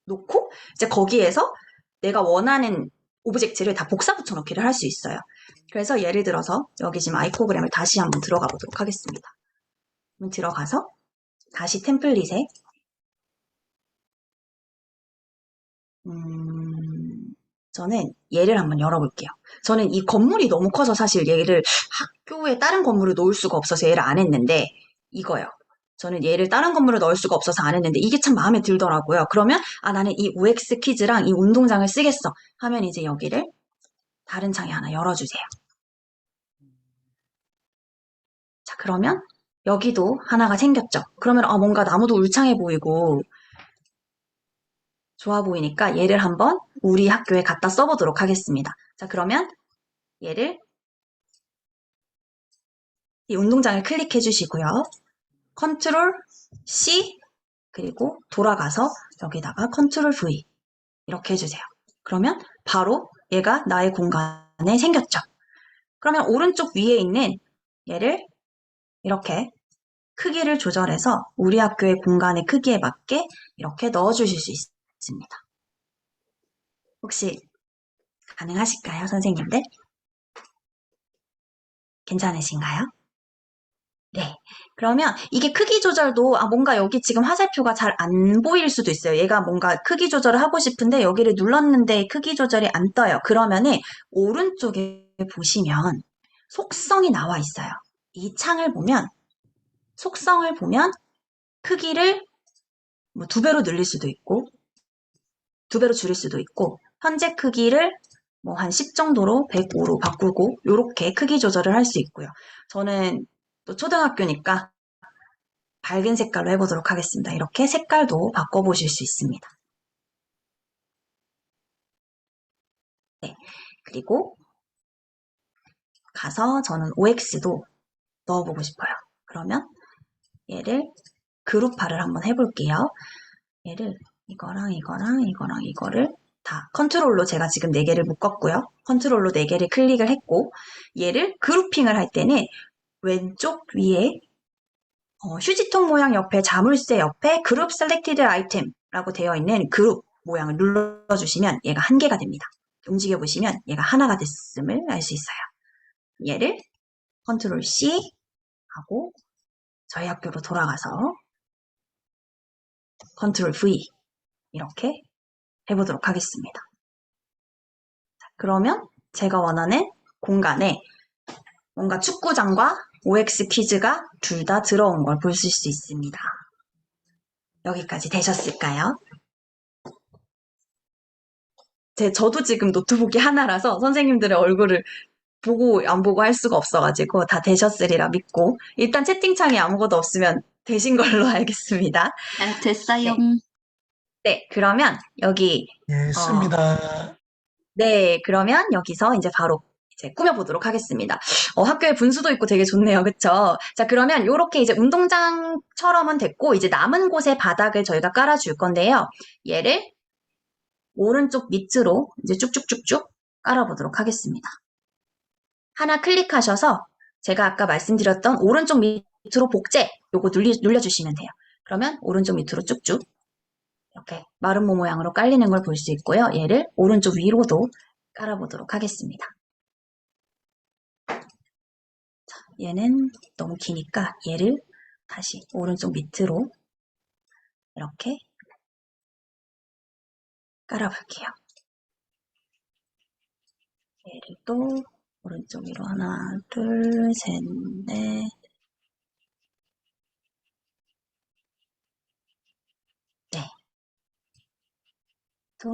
놓고 이제 거기에서 내가 원하는 오브젝트를 다 복사 붙여넣기를 할 수 있어요. 그래서 예를 들어서 여기 지금 아이코그램을 다시 한번 들어가 보도록 하겠습니다. 들어가서 다시 템플릿에 저는 얘를 한번 열어볼게요. 저는 이 건물이 너무 커서 사실 얘를 학교에 다른 건물을 놓을 수가 없어서 얘를 안 했는데 이거요. 저는 얘를 다른 건물을 넣을 수가 없어서 안 했는데 이게 참 마음에 들더라고요. 그러면 나는 이 OX 퀴즈랑 이 운동장을 쓰겠어 하면 이제 여기를 다른 창에 하나 열어주세요. 자, 그러면 여기도 하나가 생겼죠. 그러면 뭔가 나무도 울창해 보이고 좋아 보이니까 얘를 한번 우리 학교에 갖다 써보도록 하겠습니다. 자, 그러면 얘를 이 운동장을 클릭해 주시고요. 컨트롤 C 그리고 돌아가서 여기다가 컨트롤 V 이렇게 해주세요. 그러면 바로 얘가 나의 공간에 생겼죠. 그러면 오른쪽 위에 있는 얘를 이렇게 크기를 조절해서 우리 학교의 공간의 크기에 맞게 이렇게 넣어주실 수 있습니다. 혹시 가능하실까요, 선생님들? 괜찮으신가요? 네. 그러면 이게 크기 조절도 뭔가 여기 지금 화살표가 잘 안 보일 수도 있어요. 얘가 뭔가 크기 조절을 하고 싶은데 여기를 눌렀는데 크기 조절이 안 떠요. 그러면은 오른쪽에 보시면 속성이 나와 있어요. 이 창을 보면 속성을 보면 크기를 뭐 2배로 늘릴 수도 있고 2배로 줄일 수도 있고 현재 크기를 뭐 한 10 정도로 105로 바꾸고 이렇게 크기 조절을 할 수 있고요. 저는 또 초등학교니까 밝은 색깔로 해보도록 하겠습니다. 이렇게 색깔도 바꿔보실 수 있습니다. 네. 그리고 가서 저는 OX도 넣어보고 싶어요. 그러면 얘를 그룹화를 한번 해볼게요. 얘를 이거랑 이거랑 이거랑 이거를 다 컨트롤로 제가 지금 4개를 묶었고요. 컨트롤로 4개를 클릭을 했고 얘를 그룹핑을 할 때는 왼쪽 위에 휴지통 모양 옆에 자물쇠 옆에 그룹 셀렉티드 아이템라고 되어 있는 그룹 모양을 눌러주시면 얘가 1개가 됩니다. 움직여보시면 얘가 하나가 됐음을 알 수 있어요. 얘를 컨트롤 C 하고 저희 학교로 돌아가서 컨트롤 V 이렇게 해보도록 하겠습니다. 그러면 제가 원하는 공간에 뭔가 축구장과 OX 퀴즈가 둘 다 들어온 걸 보실 수 있습니다. 여기까지 되셨을까요? 저도 지금 노트북이 하나라서 선생님들의 얼굴을 보고 안 보고 할 수가 없어가지고 다 되셨으리라 믿고 일단 채팅창에 아무것도 없으면 되신 걸로 알겠습니다. 네, 됐어요. 네, 네, 그러면 여기 예, 씁니다. 네, 그러면 여기서 이제 바로 이제 꾸며보도록 하겠습니다. 학교에 분수도 있고 되게 좋네요. 그쵸? 자, 그러면 이렇게 이제 운동장처럼은 됐고, 이제 남은 곳에 바닥을 저희가 깔아줄 건데요. 얘를 오른쪽 밑으로 이제 쭉쭉쭉쭉 깔아보도록 하겠습니다. 하나 클릭하셔서 제가 아까 말씀드렸던 오른쪽 밑으로 복제, 요거 눌러주시면 돼요. 그러면 오른쪽 밑으로 쭉쭉 이렇게 마름모 모양으로 깔리는 걸 볼 수 있고요. 얘를 오른쪽 위로도 깔아보도록 하겠습니다. 자, 얘는 너무 기니까 얘를 다시 오른쪽 밑으로 이렇게 깔아볼게요. 얘를 또 오른쪽 위로 하나, 둘, 셋, 넷. 네. 또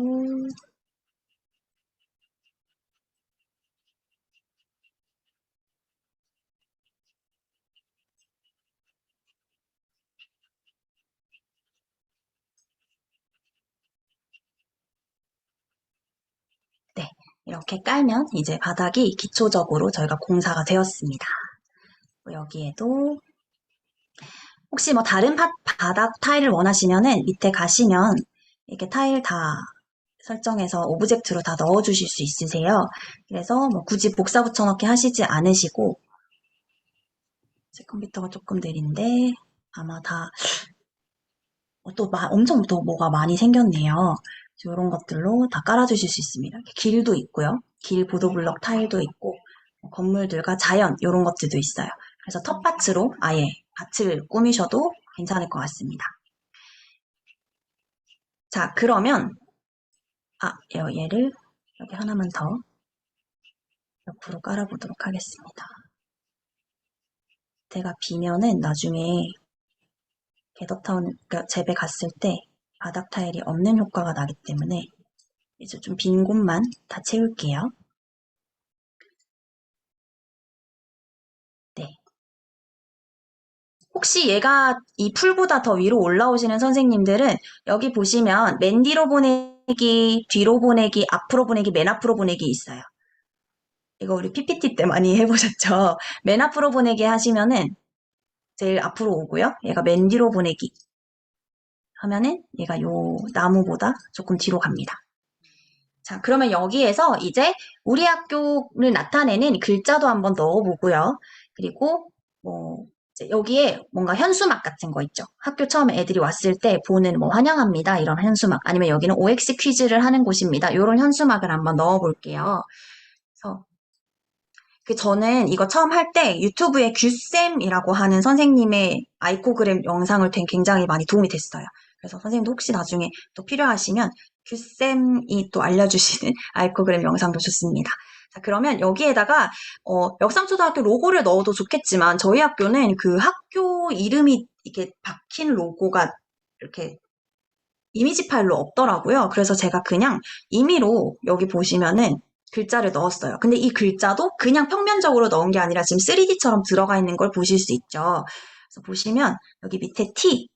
네, 이렇게 깔면 이제 바닥이 기초적으로 저희가 공사가 되었습니다. 여기에도 혹시 뭐 다른 바닥 타일을 원하시면은 밑에 가시면 이렇게 타일 다 설정해서 오브젝트로 다 넣어주실 수 있으세요. 그래서 뭐 굳이 복사 붙여넣기 하시지 않으시고 제 컴퓨터가 조금 느린데 아마 다 엄청 또 뭐가 많이 생겼네요. 이런 것들로 다 깔아주실 수 있습니다. 길도 있고요. 길 보도블럭 타일도 있고, 건물들과 자연, 이런 것들도 있어요. 그래서 텃밭으로 아예 밭을 꾸미셔도 괜찮을 것 같습니다. 자, 그러면, 얘를 여기 하나만 더 옆으로 깔아보도록 하겠습니다. 제가 비면은 나중에 겟업타운, 그러니까 집에 갔을 때 바닥 타일이 없는 효과가 나기 때문에 이제 좀 빈 곳만 다 채울게요. 네. 혹시 얘가 이 풀보다 더 위로 올라오시는 선생님들은 여기 보시면 맨 뒤로 보내기, 뒤로 보내기, 앞으로 보내기, 맨 앞으로 보내기 있어요. 이거 우리 PPT 때 많이 해보셨죠? 맨 앞으로 보내기 하시면은 제일 앞으로 오고요. 얘가 맨 뒤로 보내기 하면은 얘가 요 나무보다 조금 뒤로 갑니다. 자, 그러면 여기에서 이제 우리 학교를 나타내는 글자도 한번 넣어보고요. 그리고 이제 여기에 뭔가 현수막 같은 거 있죠. 학교 처음에 애들이 왔을 때 보는 환영합니다. 이런 현수막. 아니면 여기는 OX 퀴즈를 하는 곳입니다. 이런 현수막을 한번 넣어볼게요. 그래서 저는 이거 처음 할 때 유튜브에 규쌤이라고 하는 선생님의 아이코그램 영상을 굉장히 많이 도움이 됐어요. 그래서 선생님도 혹시 나중에 또 필요하시면 규쌤이 또 알려주시는 아이코그램 영상도 좋습니다. 자, 그러면 여기에다가 역삼초등학교 로고를 넣어도 좋겠지만 저희 학교는 그 학교 이름이 이렇게 박힌 로고가 이렇게 이미지 파일로 없더라고요. 그래서 제가 그냥 임의로 여기 보시면은 글자를 넣었어요. 근데 이 글자도 그냥 평면적으로 넣은 게 아니라 지금 3D처럼 들어가 있는 걸 보실 수 있죠. 그래서 보시면 여기 밑에 T,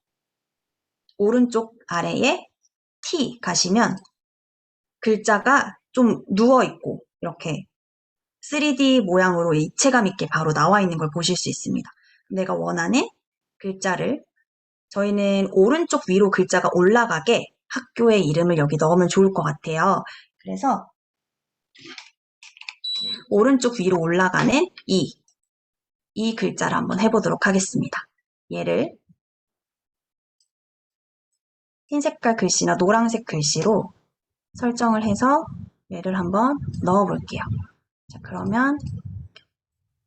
오른쪽 아래에 T 가시면 글자가 좀 누워있고 이렇게 3D 모양으로 입체감 있게 바로 나와 있는 걸 보실 수 있습니다. 내가 원하는 글자를 저희는 오른쪽 위로 글자가 올라가게 학교의 이름을 여기 넣으면 좋을 것 같아요. 그래서 오른쪽 위로 올라가는 이 글자를 한번 해보도록 하겠습니다. 얘를 흰색깔 글씨나 노란색 글씨로 설정을 해서 얘를 한번 넣어볼게요. 자, 그러면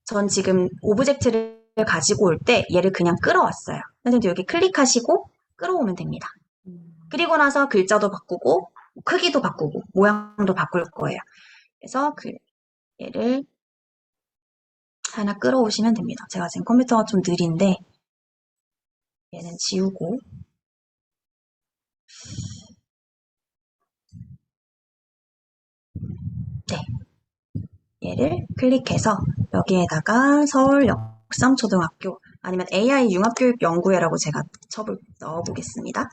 전 지금 오브젝트를 가지고 올 때 얘를 그냥 끌어왔어요. 선생님도 여기 클릭하시고 끌어오면 됩니다. 그리고 나서 글자도 바꾸고 크기도 바꾸고 모양도 바꿀 거예요. 그래서 얘를 하나 끌어오시면 됩니다. 제가 지금 컴퓨터가 좀 느린데 얘는 지우고 네, 얘를 클릭해서 여기에다가 서울 역삼초등학교 아니면 AI 융합교육연구회라고 제가 넣어보겠습니다.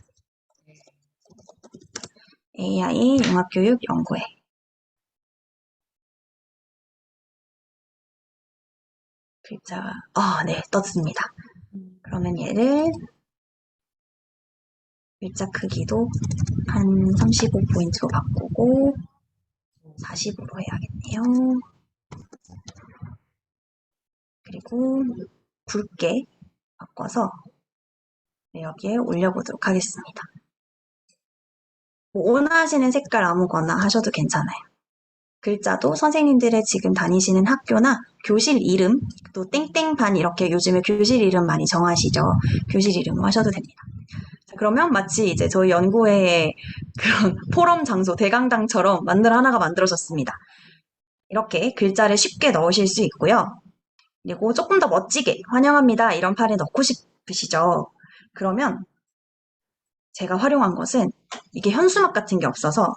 AI 융합교육연구회 글자 네, 떴습니다. 그러면 얘를 글자 크기도 한 35포인트로 바꾸고 40으로 해야겠네요. 그리고 굵게 바꿔서 여기에 올려보도록 하겠습니다. 원하시는 색깔 아무거나 하셔도 괜찮아요. 글자도 선생님들의 지금 다니시는 학교나 교실 이름, 또 땡땡반 이렇게 요즘에 교실 이름 많이 정하시죠. 교실 이름 하셔도 됩니다. 자, 그러면 마치 이제 저희 연구회의 그런 포럼 장소, 대강당처럼 하나가 만들어졌습니다. 이렇게 글자를 쉽게 넣으실 수 있고요. 그리고 조금 더 멋지게 환영합니다. 이런 팔에 넣고 싶으시죠. 그러면 제가 활용한 것은 이게 현수막 같은 게 없어서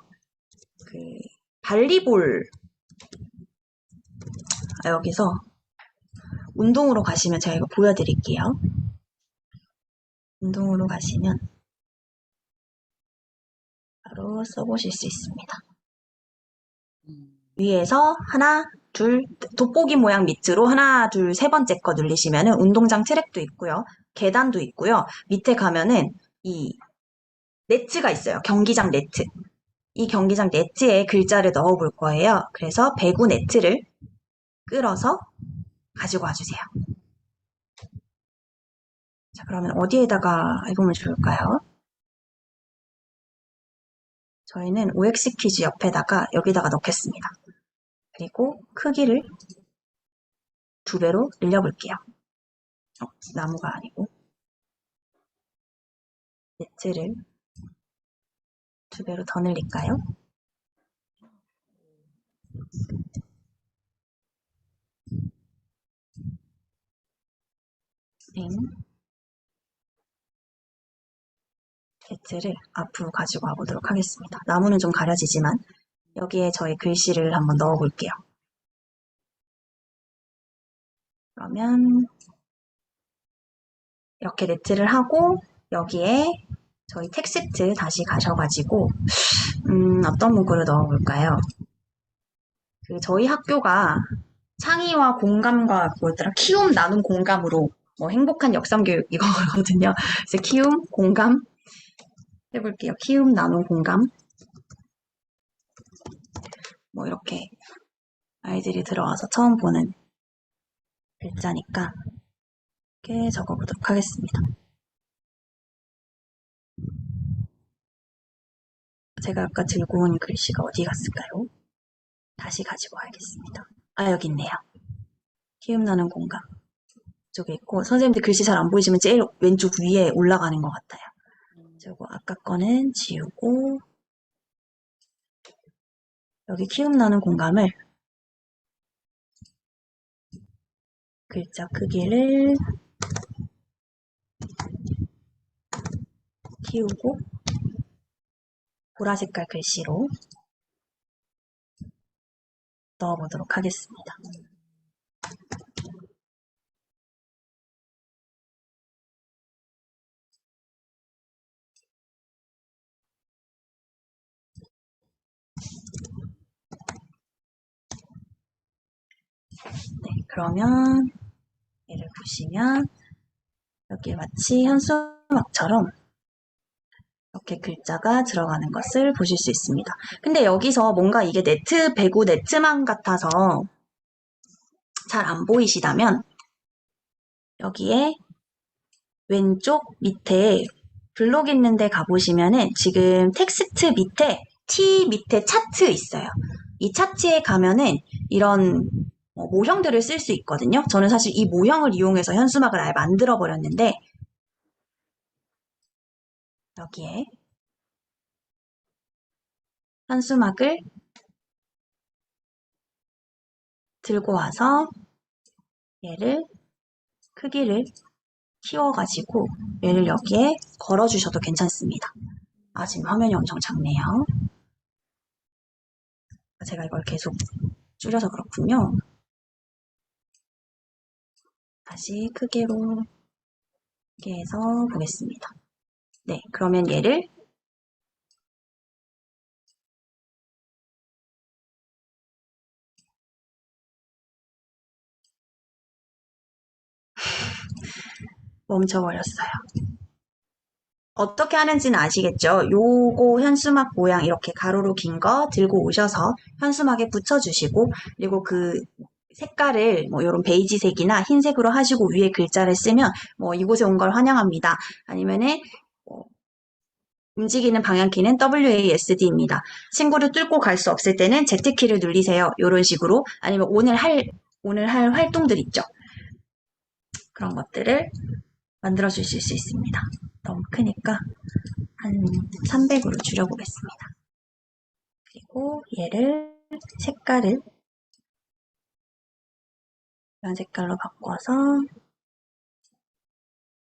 발리볼 여기서 운동으로 가시면 제가 이거 보여드릴게요. 운동으로 가시면 바로 써보실 수 있습니다. 위에서 하나, 둘, 돋보기 모양 밑으로 하나, 둘, 세 번째 거 누르시면은 운동장 트랙도 있고요. 계단도 있고요. 밑에 가면은 이 네트가 있어요. 경기장 네트. 이 경기장 네트에 글자를 넣어 볼 거예요. 그래서 배구 네트를 끌어서 가지고 와주세요. 자, 그러면 어디에다가 해보면 좋을까요? 저희는 OX 퀴즈 옆에다가 여기다가 넣겠습니다. 그리고 크기를 2배로 늘려볼게요. 나무가 아니고 네트를 2배로 더 늘릴까요? 네트를 앞으로 가지고 와보도록 하겠습니다. 나무는 좀 가려지지만 여기에 저희 글씨를 한번 넣어볼게요. 그러면 이렇게 네트를 하고 여기에 저희 텍스트 다시 가셔가지고 어떤 문구를 넣어볼까요? 저희 학교가 창의와 공감과 뭐였더라? 키움 나눔 공감으로 뭐 행복한 역삼교육 이거거든요. 그래서 키움 공감 해볼게요. 키움 나눔 공감 뭐 이렇게 아이들이 들어와서 처음 보는 글자니까 이렇게 적어보도록 하겠습니다. 제가 아까 들고 온 글씨가 어디 갔을까요? 다시 가지고 와야겠습니다. 아, 여기 있네요. 키움 나눔 공감 쪽에 있고 선생님들 글씨 잘 안 보이시면 제일 왼쪽 위에 올라가는 것 같아요. 그리고 아까 거는 지우고 여기 키움 나눔 공감을 글자 크기를 키우고 보라 색깔 글씨로 넣어보도록 하겠습니다. 네, 그러면 얘를 보시면 여기 마치 현수막처럼 이렇게 글자가 들어가는 것을 보실 수 있습니다. 근데 여기서 뭔가 이게 네트 배구 네트망 같아서 잘 안 보이시다면 여기에 왼쪽 밑에 블록 있는 데 가보시면은 지금 텍스트 밑에 T 밑에 차트 있어요. 이 차트에 가면은 이런 모형들을 쓸 수 있거든요. 저는 사실 이 모형을 이용해서 현수막을 아예 만들어 버렸는데 여기에 현수막을 들고 와서 얘를 크기를 키워가지고 얘를 여기에 걸어주셔도 괜찮습니다. 아, 지금 화면이 엄청 작네요. 제가 이걸 계속 줄여서 그렇군요. 다시 크기로 이렇게 해서 보겠습니다. 네, 그러면 얘를 멈춰버렸어요. 어떻게 하는지는 아시겠죠? 요거 현수막 모양 이렇게 가로로 긴 거 들고 오셔서 현수막에 붙여주시고 그리고 그 색깔을 뭐 이런 베이지색이나 흰색으로 하시고 위에 글자를 쓰면 뭐 이곳에 온 걸 환영합니다. 아니면은 뭐 움직이는 방향키는 WASD입니다. 친구를 뚫고 갈 수 없을 때는 Z키를 누르세요. 이런 식으로 아니면 오늘 할 활동들 있죠. 그런 것들을 만들어 주실 수 있습니다. 너무 크니까 한 300으로 줄여보겠습니다. 그리고 얘를 색깔을 이런 색깔로 바꿔서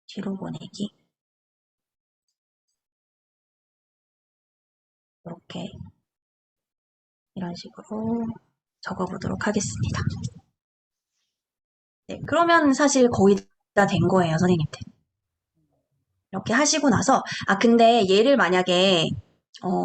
뒤로 보내기 이렇게 이런 식으로 적어보도록 하겠습니다. 네, 그러면 사실 거의 다 된 거예요, 선생님들. 이렇게 하시고 나서 근데 얘를 만약에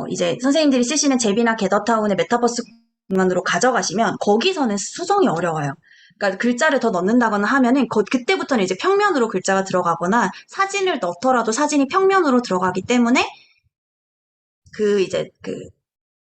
이제 선생님들이 쓰시는 제비나 게더타운의 메타버스 공간으로 가져가시면 거기서는 수정이 어려워요. 그러니까 글자를 더 넣는다거나 하면은 그때부터는 이제 평면으로 글자가 들어가거나 사진을 넣더라도 사진이 평면으로 들어가기 때문에 이제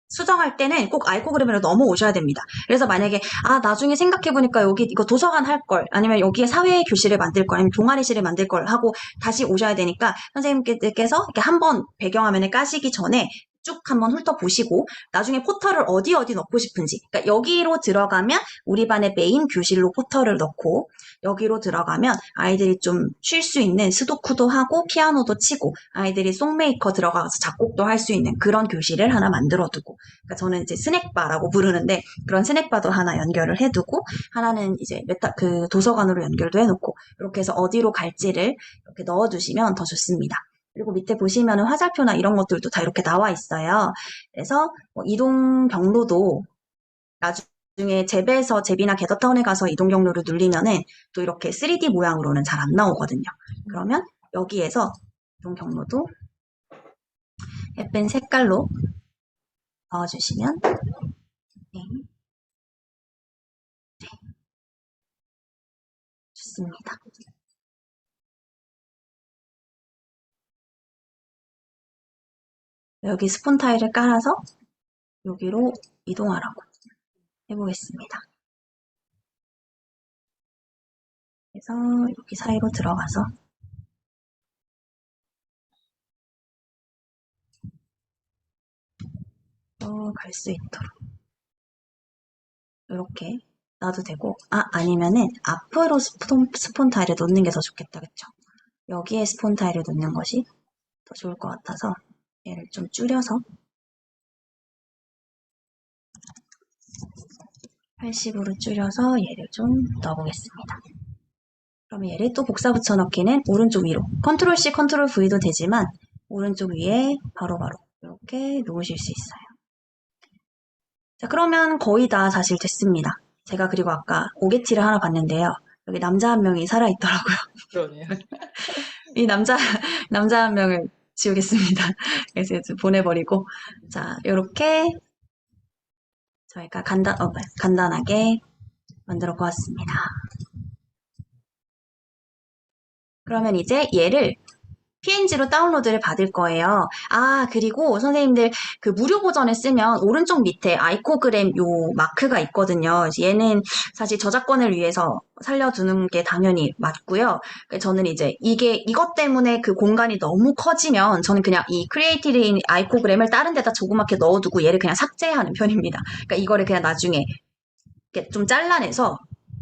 수정할 때는 꼭 아이코그램으로 넘어오셔야 됩니다. 그래서 만약에 나중에 생각해보니까 여기 이거 도서관 할 걸 아니면 여기에 사회 교실을 만들 걸 아니면 동아리실을 만들 걸 하고 다시 오셔야 되니까 선생님께서 이렇게 한번 배경화면에 까시기 전에 쭉 한번 훑어보시고 나중에 포털을 어디 넣고 싶은지, 그러니까 여기로 들어가면 우리 반의 메인 교실로 포털을 넣고, 여기로 들어가면 아이들이 좀 쉴 수 있는 스도쿠도 하고 피아노도 치고 아이들이 송메이커 들어가서 작곡도 할 수 있는 그런 교실을 하나 만들어두고, 그러니까 저는 이제 스낵바라고 부르는데 그런 스낵바도 하나 연결을 해두고, 하나는 이제 그 도서관으로 연결도 해놓고, 이렇게 해서 어디로 갈지를 이렇게 넣어두시면 더 좋습니다. 그리고 밑에 보시면은 화살표나 이런 것들도 다 이렇게 나와 있어요. 그래서 뭐 이동 경로도 나중에 제비나 게더타운에 가서 이동 경로를 누르면은 또 이렇게 3D 모양으로는 잘 안 나오거든요. 그러면 여기에서 이동 경로도 예쁜 색깔로 넣어주시면, 네, 좋습니다. 여기 스폰 타일을 깔아서 여기로 이동하라고 해보겠습니다. 그래서 여기 사이로 들어가서 또 갈 수 있도록 이렇게 놔도 되고, 아니면은 앞으로 스폰 타일을 놓는 게 더 좋겠다, 그쵸? 여기에 스폰 타일을 놓는 것이 더 좋을 것 같아서 얘를 좀 줄여서 80으로 줄여서 얘를 좀 넣어보겠습니다. 그러면 얘를 또 복사 붙여넣기는 오른쪽 위로 컨트롤 C, 컨트롤 V도 되지만 오른쪽 위에 바로바로 이렇게 놓으실 수 있어요. 자, 그러면 거의 다 사실 됐습니다. 제가 그리고 아까 오게티를 하나 봤는데요. 여기 남자 한 명이 살아있더라고요. 그러네요. 이 남자 한 명을 지우겠습니다. 그래서 이제 보내버리고, 자, 요렇게 저희가 간단하게 만들어 보았습니다. 그러면 이제 얘를 PNG로 다운로드를 받을 거예요. 그리고 선생님들 그 무료 버전을 쓰면 오른쪽 밑에 아이코그램 요 마크가 있거든요. 얘는 사실 저작권을 위해서 살려두는 게 당연히 맞고요. 저는 이제 이것 때문에 그 공간이 너무 커지면 저는 그냥 이 크리에이티브인 아이코그램을 다른 데다 조그맣게 넣어두고 얘를 그냥 삭제하는 편입니다. 그러니까 이거를 그냥 나중에 이렇게 좀 잘라내서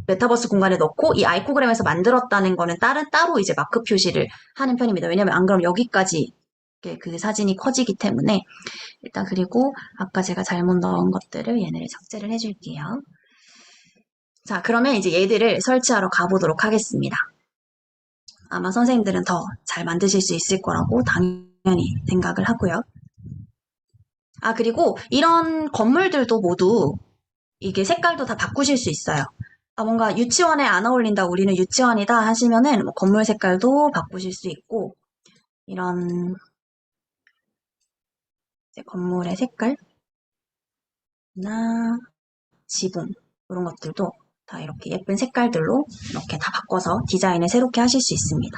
메타버스 공간에 넣고 이 아이코그램에서 만들었다는 거는 따로 이제 마크 표시를 하는 편입니다. 왜냐면 안 그러면 여기까지 그 사진이 커지기 때문에. 일단 그리고 아까 제가 잘못 넣은 것들을 얘네를 삭제를 해줄게요. 자, 그러면 이제 얘들을 설치하러 가보도록 하겠습니다. 아마 선생님들은 더 잘 만드실 수 있을 거라고 당연히 생각을 하고요. 그리고 이런 건물들도 모두 이게 색깔도 다 바꾸실 수 있어요. 뭔가 유치원에 안 어울린다, 우리는 유치원이다 하시면은 뭐 건물 색깔도 바꾸실 수 있고, 이런 이제 건물의 색깔이나 지붕 이런 것들도 다 이렇게 예쁜 색깔들로 이렇게 다 바꿔서 디자인을 새롭게 하실 수 있습니다.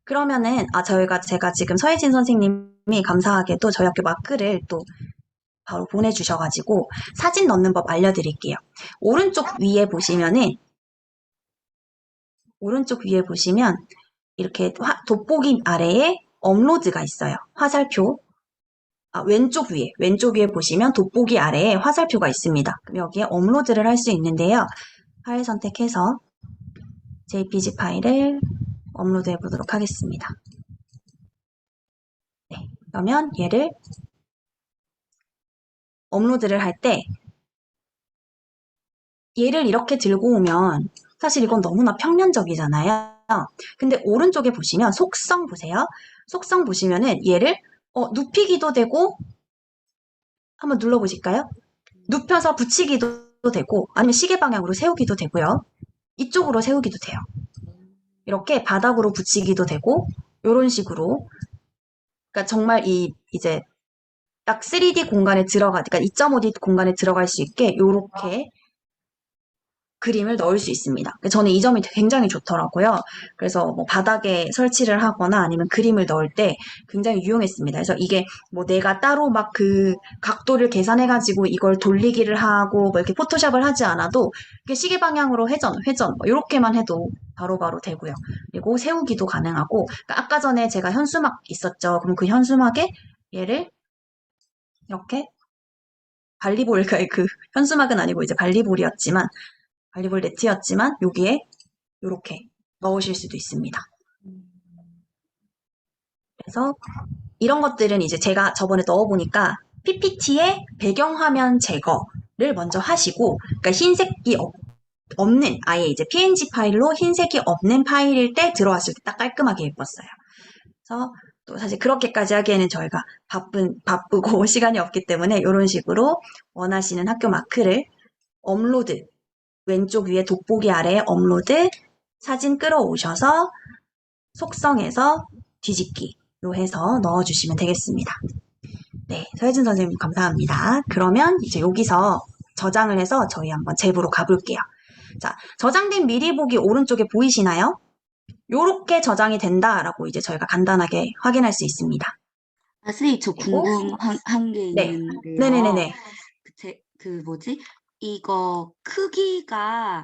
그러면은 제가 지금 서혜진 선생님이 감사하게도 저희 학교 마크를 또 바로 보내주셔가지고 사진 넣는 법 알려드릴게요. 오른쪽 위에 보시면 이렇게 돋보기 아래에 업로드가 있어요. 화살표. 왼쪽 위에 보시면 돋보기 아래에 화살표가 있습니다. 그럼 여기에 업로드를 할 수 있는데요. 파일 선택해서 JPG 파일을 업로드해 보도록 하겠습니다. 네, 그러면 얘를 업로드를 할 때 얘를 이렇게 들고 오면 사실 이건 너무나 평면적이잖아요. 근데 오른쪽에 보시면 속성 보세요. 속성 보시면은 얘를 눕히기도 되고, 한번 눌러보실까요? 눕혀서 붙이기도 되고, 아니면 시계 방향으로 세우기도 되고요. 이쪽으로 세우기도 돼요. 이렇게 바닥으로 붙이기도 되고, 이런 식으로. 그러니까 정말 이제 딱 3D 공간에 그러니까 2.5D 공간에 들어갈 수 있게 이렇게 그림을 넣을 수 있습니다. 저는 이 점이 굉장히 좋더라고요. 그래서 뭐 바닥에 설치를 하거나 아니면 그림을 넣을 때 굉장히 유용했습니다. 그래서 이게 뭐 내가 따로 막 그 각도를 계산해가지고 이걸 돌리기를 하고 뭐 이렇게 포토샵을 하지 않아도 시계 방향으로 회전 뭐 이렇게만 해도 바로바로 되고요. 그리고 세우기도 가능하고, 그러니까 아까 전에 제가 현수막 있었죠. 그럼 그 현수막에 얘를 이렇게 발리볼, 그 현수막은 아니고 이제 발리볼이었지만, 발리볼 네트였지만, 여기에 이렇게 넣으실 수도 있습니다. 그래서 이런 것들은 이제 제가 저번에 넣어보니까 PPT에 배경화면 제거를 먼저 하시고, 그러니까 흰색이 없는, 아예 이제 PNG 파일로 흰색이 없는 파일일 때 들어왔을 때 딱 깔끔하게 예뻤어요. 그래서 또 사실 그렇게까지 하기에는 저희가 바쁘고 시간이 없기 때문에 이런 식으로 원하시는 학교 마크를 업로드, 왼쪽 위에 돋보기 아래에 업로드, 사진 끌어오셔서 속성에서 뒤집기로 해서 넣어주시면 되겠습니다. 네, 서혜진 선생님 감사합니다. 그러면 이제 여기서 저장을 해서 저희 한번 잽으로 가볼게요. 자, 저장된 미리 보기 오른쪽에 보이시나요? 요렇게 저장이 된다라고 이제 저희가 간단하게 확인할 수 있습니다. 아, 선생님, 저 그리고 궁금한 게 네, 있는데요. 네네네네. 뭐지? 이거 크기가,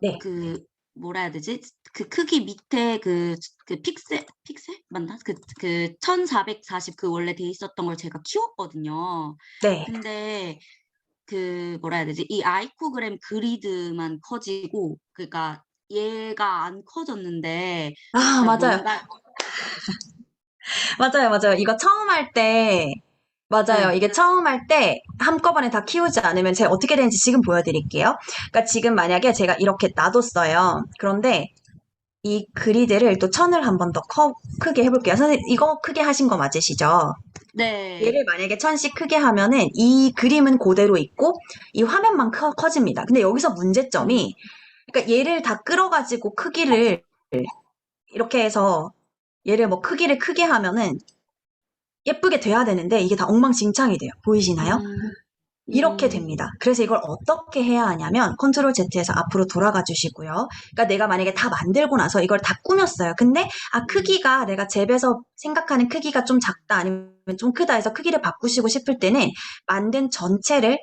네, 뭐라 해야 되지? 그 크기 밑에 픽셀? 맞나? 1440 원래 돼 있었던 걸 제가 키웠거든요. 네. 근데 뭐라 해야 되지? 이 아이코그램 그리드만 커지고, 그러니까 얘가 안 커졌는데, 아, 맞아요. 맞아요. 이거 처음 할 때, 맞아요. 네. 이게 처음 할 때 한꺼번에 다 키우지 않으면 제가 어떻게 되는지 지금 보여드릴게요. 그러니까 지금 만약에 제가 이렇게 놔뒀어요. 그런데 이 그리드를 또 천을 한 번 더 크게 해볼게요. 선생님, 이거 크게 하신 거 맞으시죠? 네. 얘를 만약에 1000씩 크게 하면은 이 그림은 그대로 있고 이 화면만 커집니다. 근데 여기서 문제점이, 그러니까 얘를 다 끌어가지고 크기를 이렇게 해서 얘를 뭐 크기를 크게 하면은 예쁘게 돼야 되는데 이게 다 엉망진창이 돼요. 보이시나요? 이렇게 됩니다. 그래서 이걸 어떻게 해야 하냐면 컨트롤 Z에서 앞으로 돌아가 주시고요. 그러니까 내가 만약에 다 만들고 나서 이걸 다 꾸몄어요. 근데 크기가 내가 잽에서 생각하는 크기가 좀 작다 아니면 좀 크다 해서 크기를 바꾸시고 싶을 때는 만든 전체를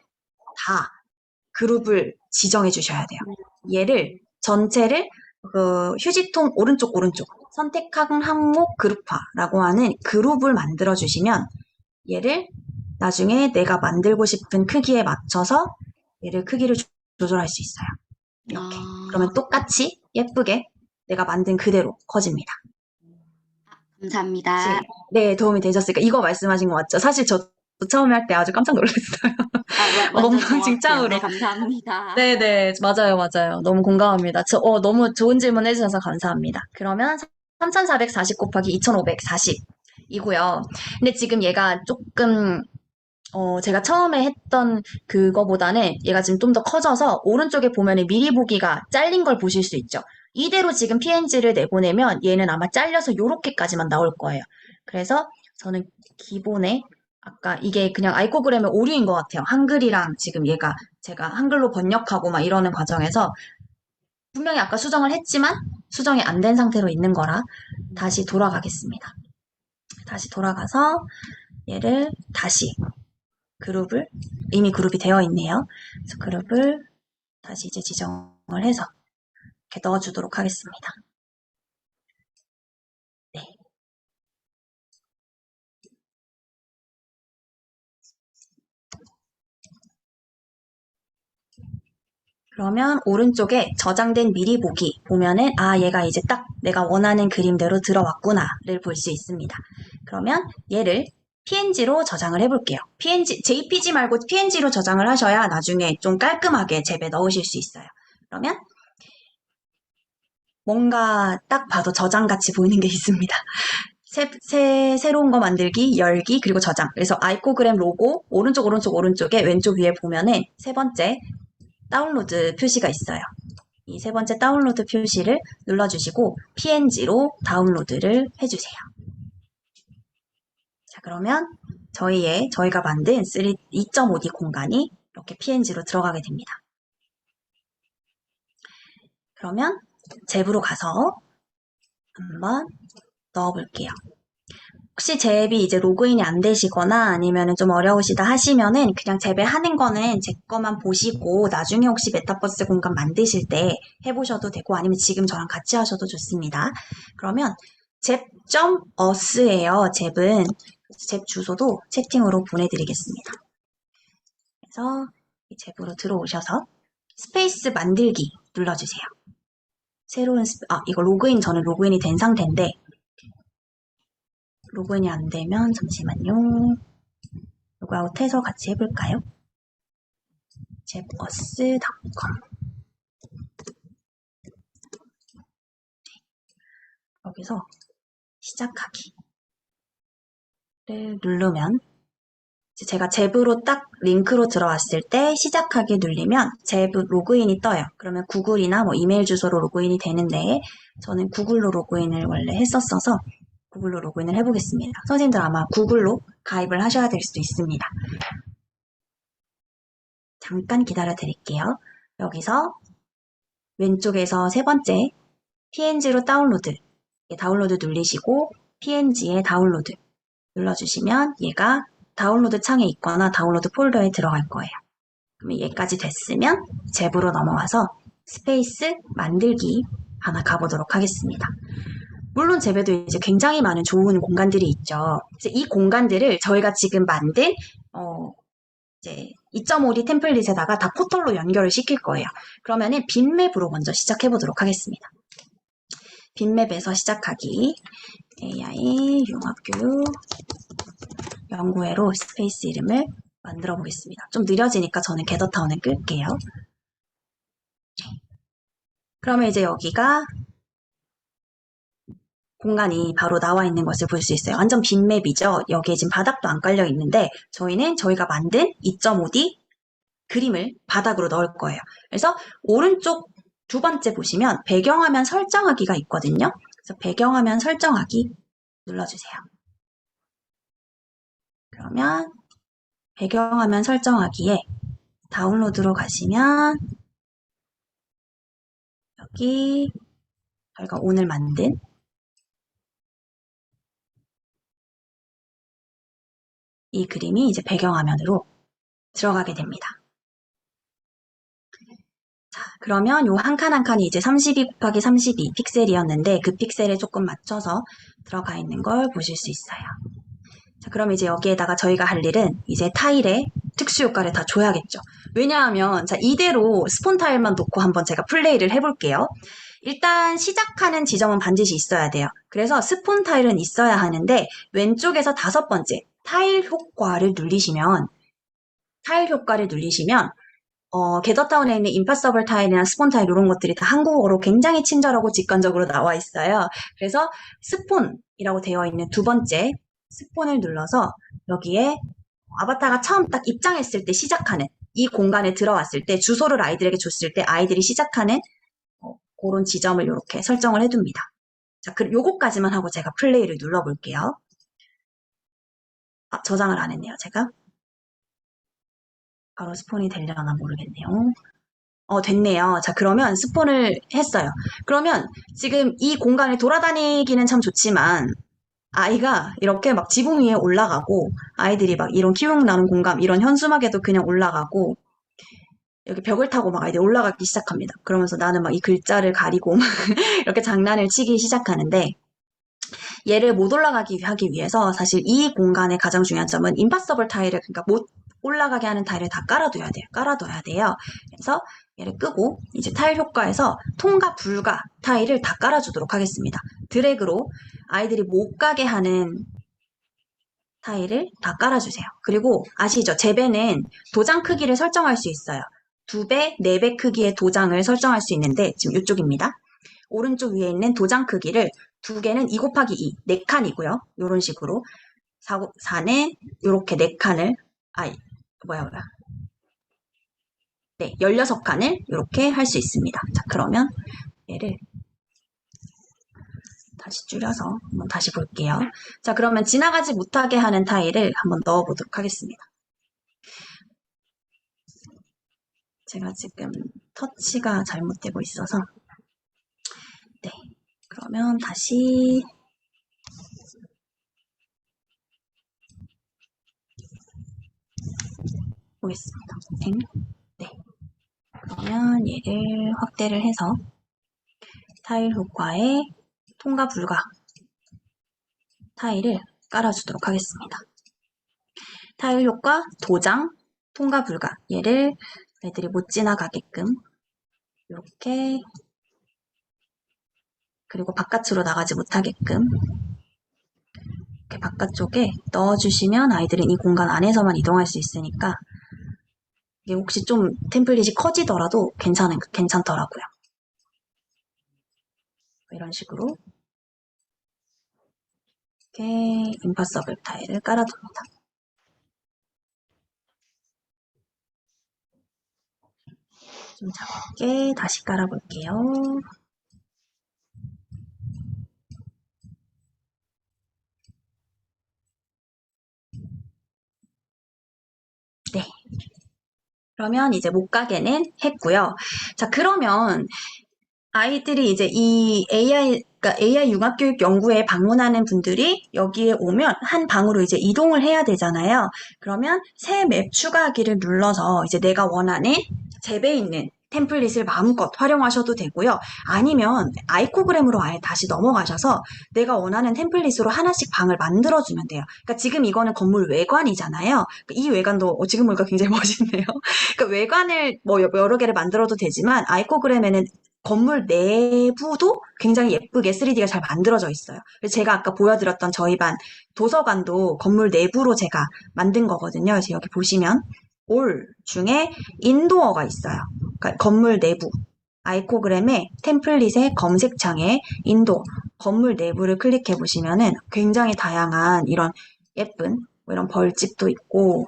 다 그룹을 지정해 주셔야 돼요. 얘를 전체를 휴지통 오른쪽 선택한 항목 그룹화라고 하는 그룹을 만들어 주시면 얘를 나중에 내가 만들고 싶은 크기에 맞춰서 얘를 크기를 조절할 수 있어요. 이렇게. 그러면 똑같이 예쁘게 내가 만든 그대로 커집니다. 감사합니다. 혹시 네, 도움이 되셨을까? 이거 말씀하신 거 맞죠? 사실 저도 처음에 할 때 아주 깜짝 놀랐어요. 완전 정확해요. 엉망진창으로. 네, 감사합니다. 네네, 맞아요. 너무 공감합니다. 너무 좋은 질문 해주셔서 감사합니다. 그러면 3440 곱하기 2540 이고요. 근데 지금 얘가 조금, 제가 처음에 했던 그거보다는 얘가 지금 좀 더 커져서 오른쪽에 보면은 미리 보기가 잘린 걸 보실 수 있죠. 이대로 지금 PNG를 내보내면 얘는 아마 잘려서 요렇게까지만 나올 거예요. 그래서 저는 기본에 아까 이게 그냥 아이코그램의 오류인 것 같아요. 한글이랑 지금 얘가 제가 한글로 번역하고 막 이러는 과정에서 분명히 아까 수정을 했지만 수정이 안 된 상태로 있는 거라 다시 돌아가겠습니다. 다시 돌아가서 얘를 다시 이미 그룹이 되어 있네요. 그래서 그룹을 다시 이제 지정을 해서 이렇게 넣어주도록 하겠습니다. 네. 그러면 오른쪽에 저장된 미리 보기 보면은 얘가 이제 딱 내가 원하는 그림대로 들어왔구나를 볼 수 있습니다. 그러면 얘를 PNG로 저장을 해볼게요. JPG 말고 PNG로 저장을 하셔야 나중에 좀 깔끔하게 잽에 넣으실 수 있어요. 그러면 뭔가 딱 봐도 저장같이 보이는 게 있습니다. 새로운 거 만들기, 열기, 그리고 저장. 그래서 아이코그램 로고 오른쪽에 왼쪽 위에 보면은 세 번째 다운로드 표시가 있어요. 이 세 번째 다운로드 표시를 눌러주시고 PNG로 다운로드를 해주세요. 자, 그러면 저희가 만든 2.5D 공간이 이렇게 PNG로 들어가게 됩니다. 그러면 잽으로 가서 한번 넣어볼게요. 혹시 잽이 이제 로그인이 안 되시거나 아니면 좀 어려우시다 하시면은 그냥 잽에 하는 거는 제 거만 보시고 나중에 혹시 메타버스 공간 만드실 때 해보셔도 되고 아니면 지금 저랑 같이 하셔도 좋습니다. 그러면 잽.us예요. 잽은 잽 주소도 채팅으로 보내드리겠습니다. 그래서 이 잽으로 들어오셔서 스페이스 만들기 눌러주세요. 이거 저는 로그인이 된 상태인데, 로그인이 안 되면 잠시만요. 로그아웃해서 같이 해볼까요? 잽어스.com 여기서 시작하기를 누르면 제가 잽으로 딱 링크로 들어왔을 때 시작하기 누르면 잽 로그인이 떠요. 그러면 구글이나 뭐 이메일 주소로 로그인이 되는데 저는 구글로 로그인을 원래 했었어서 구글로 로그인을 해보겠습니다. 선생님들 아마 구글로 가입을 하셔야 될 수도 있습니다. 잠깐 기다려 드릴게요. 여기서 왼쪽에서 세 번째 PNG로 다운로드 누르시고 PNG에 다운로드 눌러주시면 얘가 다운로드 창에 있거나 다운로드 폴더에 들어갈 거예요. 그러면 얘까지 됐으면 잽으로 넘어와서 스페이스 만들기 하나 가보도록 하겠습니다. 물론 잽에도 이제 굉장히 많은 좋은 공간들이 있죠. 이제 이 공간들을 저희가 지금 만든 이제 2.5D 템플릿에다가 다 포털로 연결을 시킬 거예요. 그러면은 빈맵으로 먼저 시작해 보도록 하겠습니다. 빈맵에서 시작하기 AI 융합교육 연구회로 스페이스 이름을 만들어 보겠습니다. 좀 느려지니까 저는 게더타운을 끌게요. 그러면 이제 여기가 공간이 바로 나와 있는 것을 볼 수 있어요. 완전 빈맵이죠. 여기에 지금 바닥도 안 깔려 있는데 저희는 저희가 만든 2.5D 그림을 바닥으로 넣을 거예요. 그래서 오른쪽 두 번째 보시면 배경화면 설정하기가 있거든요. 그래서 배경화면 설정하기 눌러주세요. 그러면 배경화면 설정하기에 다운로드로 가시면 여기 저희가 오늘 만든 이 그림이 이제 배경화면으로 들어가게 됩니다. 자, 그러면 요 한 칸 한 칸이 이제 32 곱하기 32 픽셀이었는데 그 픽셀에 조금 맞춰서 들어가 있는 걸 보실 수 있어요. 자, 그럼 이제 여기에다가 저희가 할 일은 이제 타일에 특수 효과를 다 줘야겠죠. 왜냐하면 자, 이대로 스폰 타일만 놓고 한번 제가 플레이를 해볼게요. 일단 시작하는 지점은 반드시 있어야 돼요. 그래서 스폰 타일은 있어야 하는데 왼쪽에서 다섯 번째 타일 효과를 누르시면 게더타운에 있는 임파서블 타일이나 스폰 타일 이런 것들이 다 한국어로 굉장히 친절하고 직관적으로 나와 있어요. 그래서 스폰이라고 되어 있는 두 번째 스폰을 눌러서 여기에 아바타가 처음 딱 입장했을 때 시작하는 이 공간에 들어왔을 때 주소를 아이들에게 줬을 때 아이들이 시작하는 그런 지점을 이렇게 설정을 해둡니다. 자, 요거까지만 하고 제가 플레이를 눌러볼게요. 저장을 안 했네요, 제가. 바로 스폰이 되려나 모르겠네요. 됐네요. 자, 그러면 스폰을 했어요. 그러면 지금 이 공간에 돌아다니기는 참 좋지만 아이가 이렇게 막 지붕 위에 올라가고 아이들이 막 이런 기억 나는 공간, 이런 현수막에도 그냥 올라가고 여기 벽을 타고 막 아이들이 올라가기 시작합니다. 그러면서 나는 막 이 글자를 가리고 막 이렇게 장난을 치기 시작하는데 얘를 못 올라가게 하기 위해서 사실 이 공간의 가장 중요한 점은 임파서블 타일을 그러니까 못 올라가게 하는 타일을 다 깔아둬야 돼요. 그래서 얘를 끄고 이제 타일 효과에서 통과 불가 타일을 다 깔아주도록 하겠습니다. 드래그로 아이들이 못 가게 하는 타일을 다 깔아주세요. 그리고 아시죠? 잽에는 도장 크기를 설정할 수 있어요. 2배, 4배 크기의 도장을 설정할 수 있는데 지금 이쪽입니다. 오른쪽 위에 있는 도장 크기를 2개는 2 곱하기 2, 4칸이고요. 이런 식으로 4는 이렇게 4칸을 네, 16칸을 이렇게 할 수 있습니다. 자, 그러면 얘를 다시 줄여서 한번 다시 볼게요. 자, 그러면 지나가지 못하게 하는 타일을 한번 넣어보도록 하겠습니다. 제가 지금 터치가 잘못되고 있어서 네, 그러면 다시 보겠습니다. 네, 그러면 얘를 확대를 해서 타일 효과에 통과 불가 타일을 깔아주도록 하겠습니다. 타일 효과, 도장, 통과 불가. 얘를 애들이 못 지나가게끔 이렇게, 그리고 바깥으로 나가지 못하게끔 이렇게 바깥쪽에 넣어주시면 아이들은 이 공간 안에서만 이동할 수 있으니까 이게 혹시 좀 템플릿이 커지더라도 괜찮더라고요. 이런 식으로 이렇게 임파서블 타일을 깔아둡니다. 좀 작게 다시 깔아볼게요. 네. 그러면 이제 목가게는 했고요. 자, 그러면 아이들이 이제 이 그러니까 AI 융합교육 연구에 방문하는 분들이 여기에 오면 한 방으로 이제 이동을 해야 되잖아요. 그러면 새 맵 추가하기를 눌러서 이제 내가 원하는 재배 있는 템플릿을 마음껏 활용하셔도 되고요. 아니면 아이코그램으로 아예 다시 넘어가셔서 내가 원하는 템플릿으로 하나씩 방을 만들어주면 돼요. 그러니까 지금 이거는 건물 외관이잖아요. 이 외관도 지금 보니까 굉장히 멋있네요. 그러니까 외관을 뭐 여러 개를 만들어도 되지만 아이코그램에는 건물 내부도 굉장히 예쁘게 3D가 잘 만들어져 있어요. 그래서 제가 아까 보여드렸던 저희 반 도서관도 건물 내부로 제가 만든 거거든요. 그래서 여기 보시면 올 중에 인도어가 있어요. 그러니까 건물 내부. 아이코그램의 템플릿의 검색창에 인도 건물 내부를 클릭해 보시면은 굉장히 다양한 이런 예쁜 뭐 이런 벌집도 있고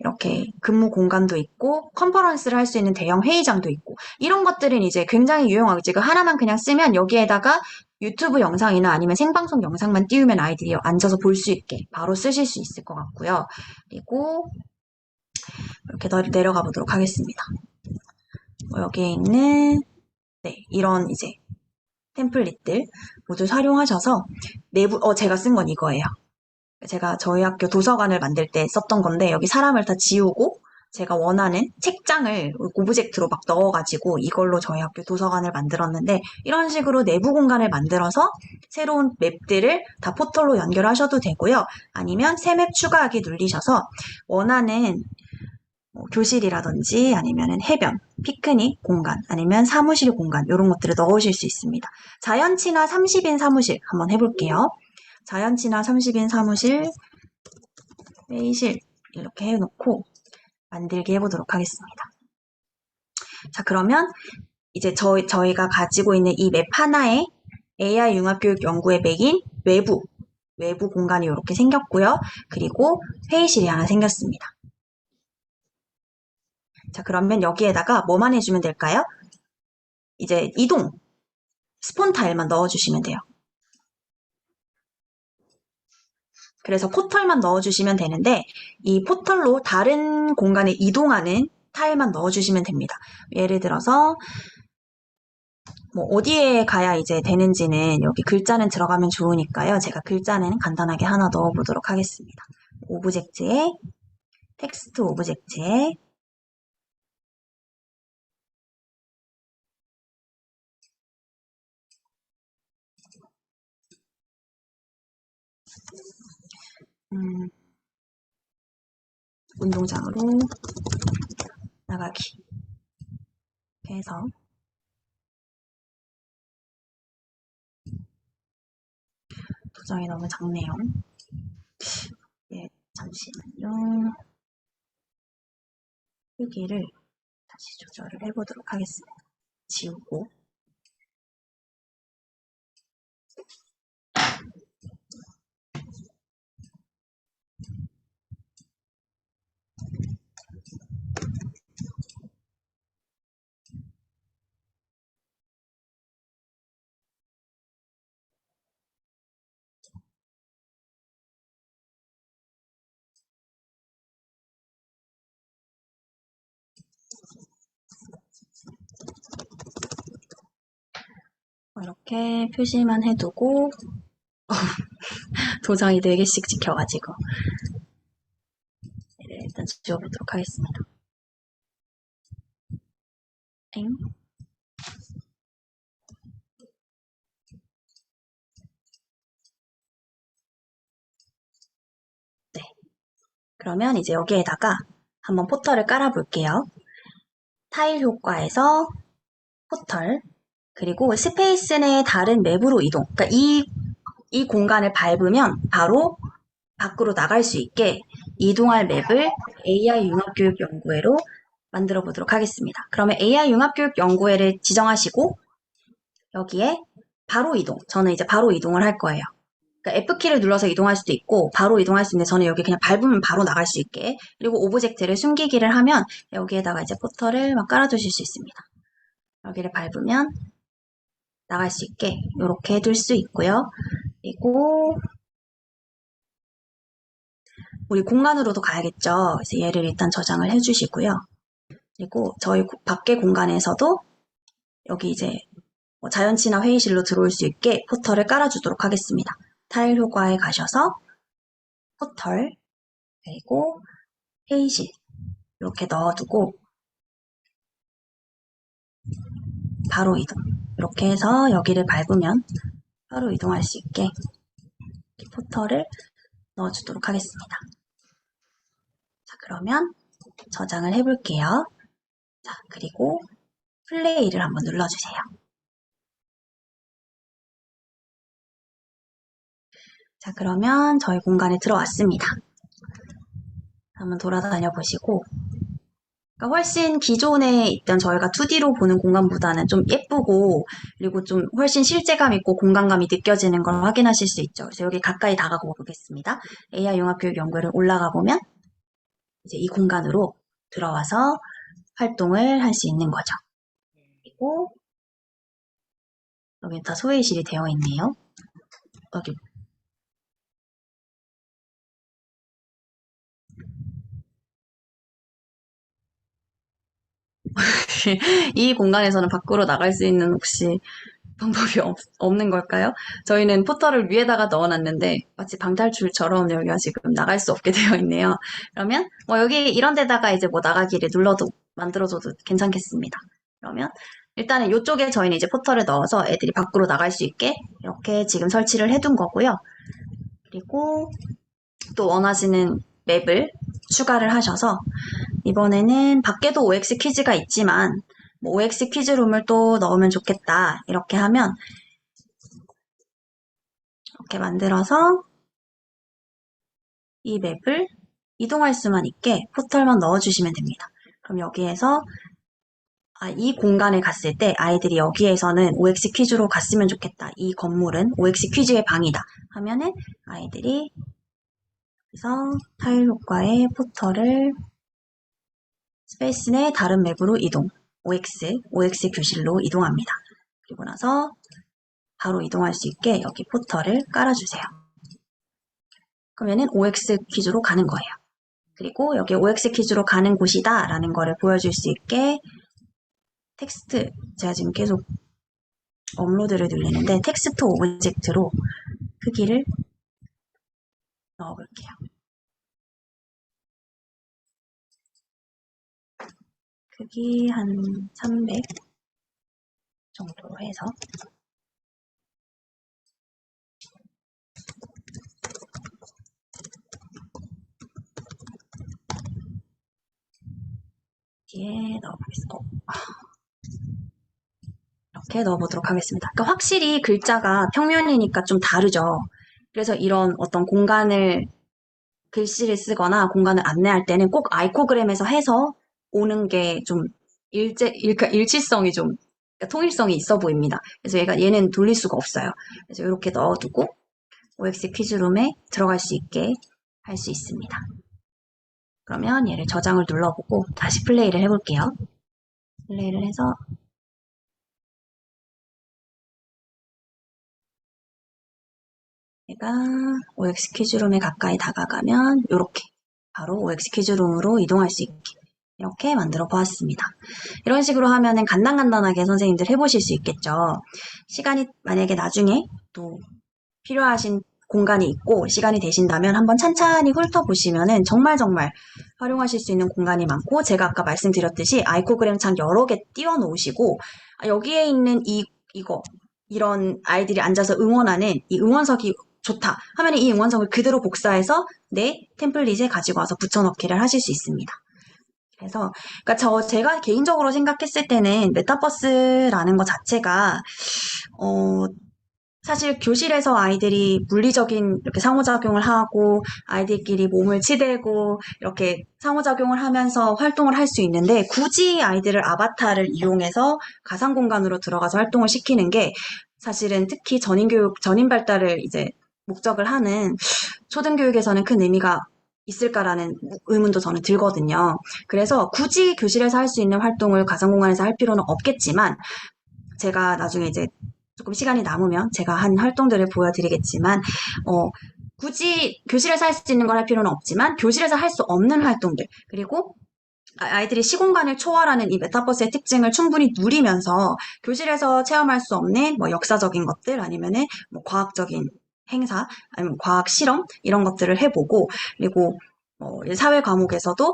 이렇게 근무 공간도 있고 컨퍼런스를 할 수 있는 대형 회의장도 있고 이런 것들은 이제 굉장히 유용하고 지금 하나만 그냥 쓰면 여기에다가 유튜브 영상이나 아니면 생방송 영상만 띄우면 아이들이 앉아서 볼 수 있게 바로 쓰실 수 있을 것 같고요. 그리고 이렇게 내려가 보도록 하겠습니다. 여기에 있는 네, 이런 이제 템플릿들 모두 활용하셔서 내부 제가 쓴 건 이거예요. 제가 저희 학교 도서관을 만들 때 썼던 건데 여기 사람을 다 지우고 제가 원하는 책장을 오브젝트로 막 넣어가지고 이걸로 저희 학교 도서관을 만들었는데 이런 식으로 내부 공간을 만들어서 새로운 맵들을 다 포털로 연결하셔도 되고요. 아니면 새 맵 추가하기 누르셔서 원하는 교실이라든지 아니면 해변, 피크닉 공간, 아니면 사무실 공간 이런 것들을 넣으실 수 있습니다. 자연친화 30인 사무실 한번 해볼게요. 자연친화 30인 사무실, 회의실 이렇게 해놓고 만들기 해보도록 하겠습니다. 자, 그러면 이제 저희가 가지고 있는 이 맵 하나에 AI 융합교육 연구의 맥인 외부 공간이 이렇게 생겼고요. 그리고 회의실이 하나 생겼습니다. 자, 그러면 여기에다가 뭐만 해주면 될까요? 이제 이동, 스폰 타일만 넣어주시면 돼요. 그래서 포털만 넣어주시면 되는데 이 포털로 다른 공간에 이동하는 타일만 넣어주시면 됩니다. 예를 들어서 뭐 어디에 가야 이제 되는지는 여기 글자는 들어가면 좋으니까요. 제가 글자는 간단하게 하나 넣어보도록 하겠습니다. 오브젝트에 텍스트 오브젝트에 운동장으로 나가기 이렇게 해서 도장이 너무 작네요. 예, 잠시만요. 크기를 다시 조절을 해보도록 하겠습니다. 지우고 이렇게 표시만 해두고 도장이 4개씩 찍혀가지고 일단 지워보도록 하겠습니다. 엥? 그러면 이제 여기에다가 한번 포털을 깔아볼게요. 타일 효과에서 포털, 그리고 스페이스 내 다른 맵으로 이동. 그러니까 이 공간을 밟으면 바로 밖으로 나갈 수 있게 이동할 맵을 AI 융합교육연구회로 만들어 보도록 하겠습니다. 그러면 AI 융합교육연구회를 지정하시고 여기에 바로 이동. 저는 이제 바로 이동을 할 거예요. 그러니까 F키를 눌러서 이동할 수도 있고 바로 이동할 수 있는데 저는 여기 그냥 밟으면 바로 나갈 수 있게, 그리고 오브젝트를 숨기기를 하면 여기에다가 이제 포털을 막 깔아주실 수 있습니다. 여기를 밟으면 나갈 수 있게 이렇게 해둘 수 있고요. 그리고 우리 공간으로도 가야겠죠. 그래서 얘를 일단 저장을 해주시고요. 그리고 저희 밖의 공간에서도 여기 이제 자연치나 회의실로 들어올 수 있게 포털을 깔아주도록 하겠습니다. 타일 효과에 가셔서 포털, 그리고 회의실 이렇게 넣어두고 바로 이동. 이렇게 해서 여기를 밟으면 바로 이동할 수 있게 이렇게 포털을 넣어주도록 하겠습니다. 자, 그러면 저장을 해볼게요. 자, 그리고 플레이를 한번 눌러주세요. 자, 그러면 저희 공간에 들어왔습니다. 한번 돌아다녀 보시고, 그러니까 훨씬 기존에 있던 저희가 2D로 보는 공간보다는 좀 예쁘고, 그리고 좀 훨씬 실제감 있고 공간감이 느껴지는 걸 확인하실 수 있죠. 그래서 여기 가까이 다가가 보겠습니다. AI 융합교육연구를 올라가 보면 이제 이 공간으로 들어와서 활동을 할 수 있는 거죠. 그리고 여기 다 소회의실이 되어 있네요. 여기 이 공간에서는 밖으로 나갈 수 있는 혹시 방법이 없는 걸까요? 저희는 포털을 위에다가 넣어놨는데 마치 방탈출처럼 여기가 지금 나갈 수 없게 되어 있네요. 그러면 여기 이런 데다가 이제 나가기를 눌러도 만들어줘도 괜찮겠습니다. 그러면 일단은 이쪽에 저희는 이제 포털을 넣어서 애들이 밖으로 나갈 수 있게 이렇게 지금 설치를 해둔 거고요. 그리고 또 원하시는 맵을 추가를 하셔서 이번에는 밖에도 OX 퀴즈가 있지만 OX 퀴즈룸을 또 넣으면 좋겠다 이렇게 하면 이렇게 만들어서 이 맵을 이동할 수만 있게 포털만 넣어주시면 됩니다. 그럼 여기에서 이 공간에 갔을 때 아이들이 여기에서는 OX 퀴즈로 갔으면 좋겠다. 이 건물은 OX 퀴즈의 방이다. 하면은 아이들이 그래서 타일 효과의 포털을 스페이스 내 다른 맵으로 이동, OX 교실로 이동합니다. 그리고 나서 바로 이동할 수 있게 여기 포털을 깔아주세요. 그러면은 OX 퀴즈로 가는 거예요. 그리고 여기 OX 퀴즈로 가는 곳이다 라는 거를 보여줄 수 있게 텍스트, 제가 지금 계속 업로드를 눌리는데 텍스트 오브젝트로 크기를 넣어볼게요. 크기 한 300 정도로 해서 여기에 넣어보겠습니다. 이렇게 넣어보도록 하겠습니다. 그러니까 확실히 글자가 평면이니까 좀 다르죠. 그래서 이런 어떤 공간을 글씨를 쓰거나 공간을 안내할 때는 꼭 아이코그램에서 해서 오는 게 좀 일치성이 좀 그러니까 통일성이 있어 보입니다. 그래서 얘는 돌릴 수가 없어요. 그래서 이렇게 넣어두고 OX 퀴즈룸에 들어갈 수 있게 할 수 있습니다. 그러면 얘를 저장을 눌러보고 다시 플레이를 해볼게요. 플레이를 해서 얘가 OX 퀴즈룸에 가까이 다가가면 이렇게 바로 OX 퀴즈룸으로 이동할 수 있게 이렇게 만들어 보았습니다. 이런 식으로 하면은 간단간단하게 선생님들 해보실 수 있겠죠. 시간이 만약에 나중에 또 필요하신 공간이 있고 시간이 되신다면 한번 찬찬히 훑어보시면은 정말 활용하실 수 있는 공간이 많고 제가 아까 말씀드렸듯이 아이코그램 창 여러 개 띄워 놓으시고 여기에 있는 이런 아이들이 앉아서 응원하는 이 응원석이 좋다 하면 이 응원성을 그대로 복사해서 내 템플릿에 가지고 와서 붙여넣기를 하실 수 있습니다. 그래서 그러니까 제가 개인적으로 생각했을 때는 메타버스라는 것 자체가 사실 교실에서 아이들이 물리적인 이렇게 상호작용을 하고 아이들끼리 몸을 치대고 이렇게 상호작용을 하면서 활동을 할 수 있는데 굳이 아이들을 아바타를 이용해서 가상 공간으로 들어가서 활동을 시키는 게 사실은 특히 전인 발달을 이제 목적을 하는 초등교육에서는 큰 의미가 있을까라는 의문도 저는 들거든요. 그래서 굳이 교실에서 할 수 있는 활동을 가상 공간에서 할 필요는 없겠지만 제가 나중에 이제 조금 시간이 남으면 제가 한 활동들을 보여드리겠지만, 굳이 교실에서 할 수 있는 걸 할 필요는 없지만, 교실에서 할 수 없는 활동들, 그리고 아이들이 시공간을 초월하는 이 메타버스의 특징을 충분히 누리면서 교실에서 체험할 수 없는 뭐 역사적인 것들 아니면은 뭐 과학적인 행사 아니면 과학 실험 이런 것들을 해보고 그리고 사회 과목에서도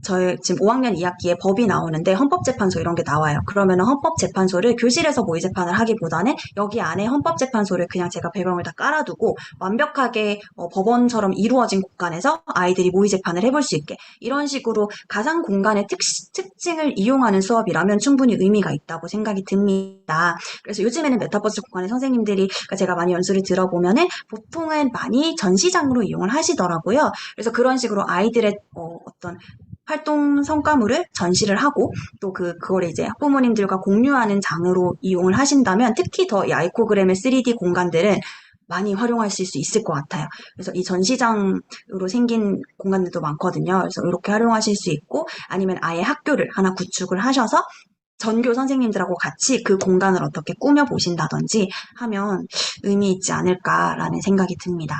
저희 지금 5학년 2학기에 법이 나오는데 헌법재판소 이런 게 나와요. 그러면은 헌법재판소를 교실에서 모의재판을 하기보다는 여기 안에 헌법재판소를 그냥 제가 배경을 다 깔아두고 완벽하게 법원처럼 이루어진 공간에서 아이들이 모의재판을 해볼 수 있게 이런 식으로 가상 공간의 특징을 이용하는 수업이라면 충분히 의미가 있다고 생각이 듭니다. 그래서 요즘에는 메타버스 공간의 선생님들이 그러니까 제가 많이 연수를 들어보면은 보통은 많이 전시장으로 이용을 하시더라고요. 그래서 그런 식으로 아이들의 어떤 활동 성과물을 전시를 하고 또 그걸 이제 학부모님들과 공유하는 장으로 이용을 하신다면 특히 더 이 아이코그램의 3D 공간들은 많이 활용하실 수 있을 것 같아요. 그래서 이 전시장으로 생긴 공간들도 많거든요. 그래서 이렇게 활용하실 수 있고 아니면 아예 학교를 하나 구축을 하셔서 전교 선생님들하고 같이 그 공간을 어떻게 꾸며보신다든지 하면 의미 있지 않을까라는 생각이 듭니다.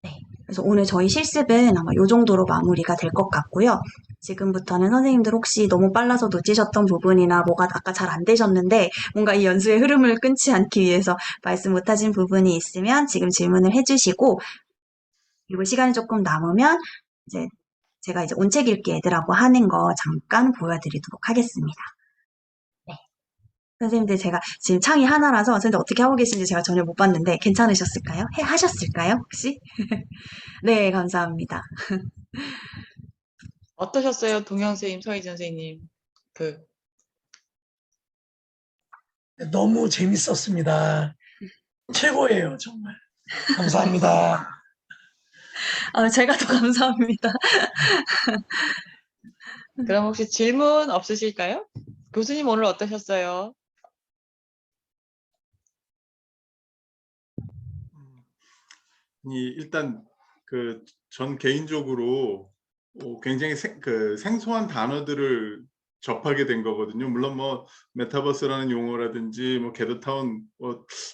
네. 그래서 오늘 저희 실습은 아마 이 정도로 마무리가 될 것 같고요. 지금부터는 선생님들 혹시 너무 빨라서 놓치셨던 부분이나 뭐가 아까 잘 안 되셨는데 뭔가 이 연수의 흐름을 끊지 않기 위해서 말씀 못하신 부분이 있으면 지금 질문을 해주시고 그리고 시간이 조금 남으면 이제 제가 이제 온책 읽기 애들하고 하는 거 잠깐 보여드리도록 하겠습니다. 네. 선생님들 제가 지금 창이 하나라서 선생님들 어떻게 하고 계신지 제가 전혀 못 봤는데 괜찮으셨을까요? 하셨을까요? 혹시? 네, 감사합니다. 어떠셨어요? 동영 선생님, 서희진 선생님. 너무 재밌었습니다. 최고예요, 정말. 감사합니다. 제가 더 감사합니다. 그럼 혹시 질문 없으실까요? 교수님 오늘 어떠셨어요? 일단 전 개인적으로 굉장히 생소한 단어들을 접하게 된 거거든요. 물론 뭐 메타버스라는 용어라든지 뭐 게더타운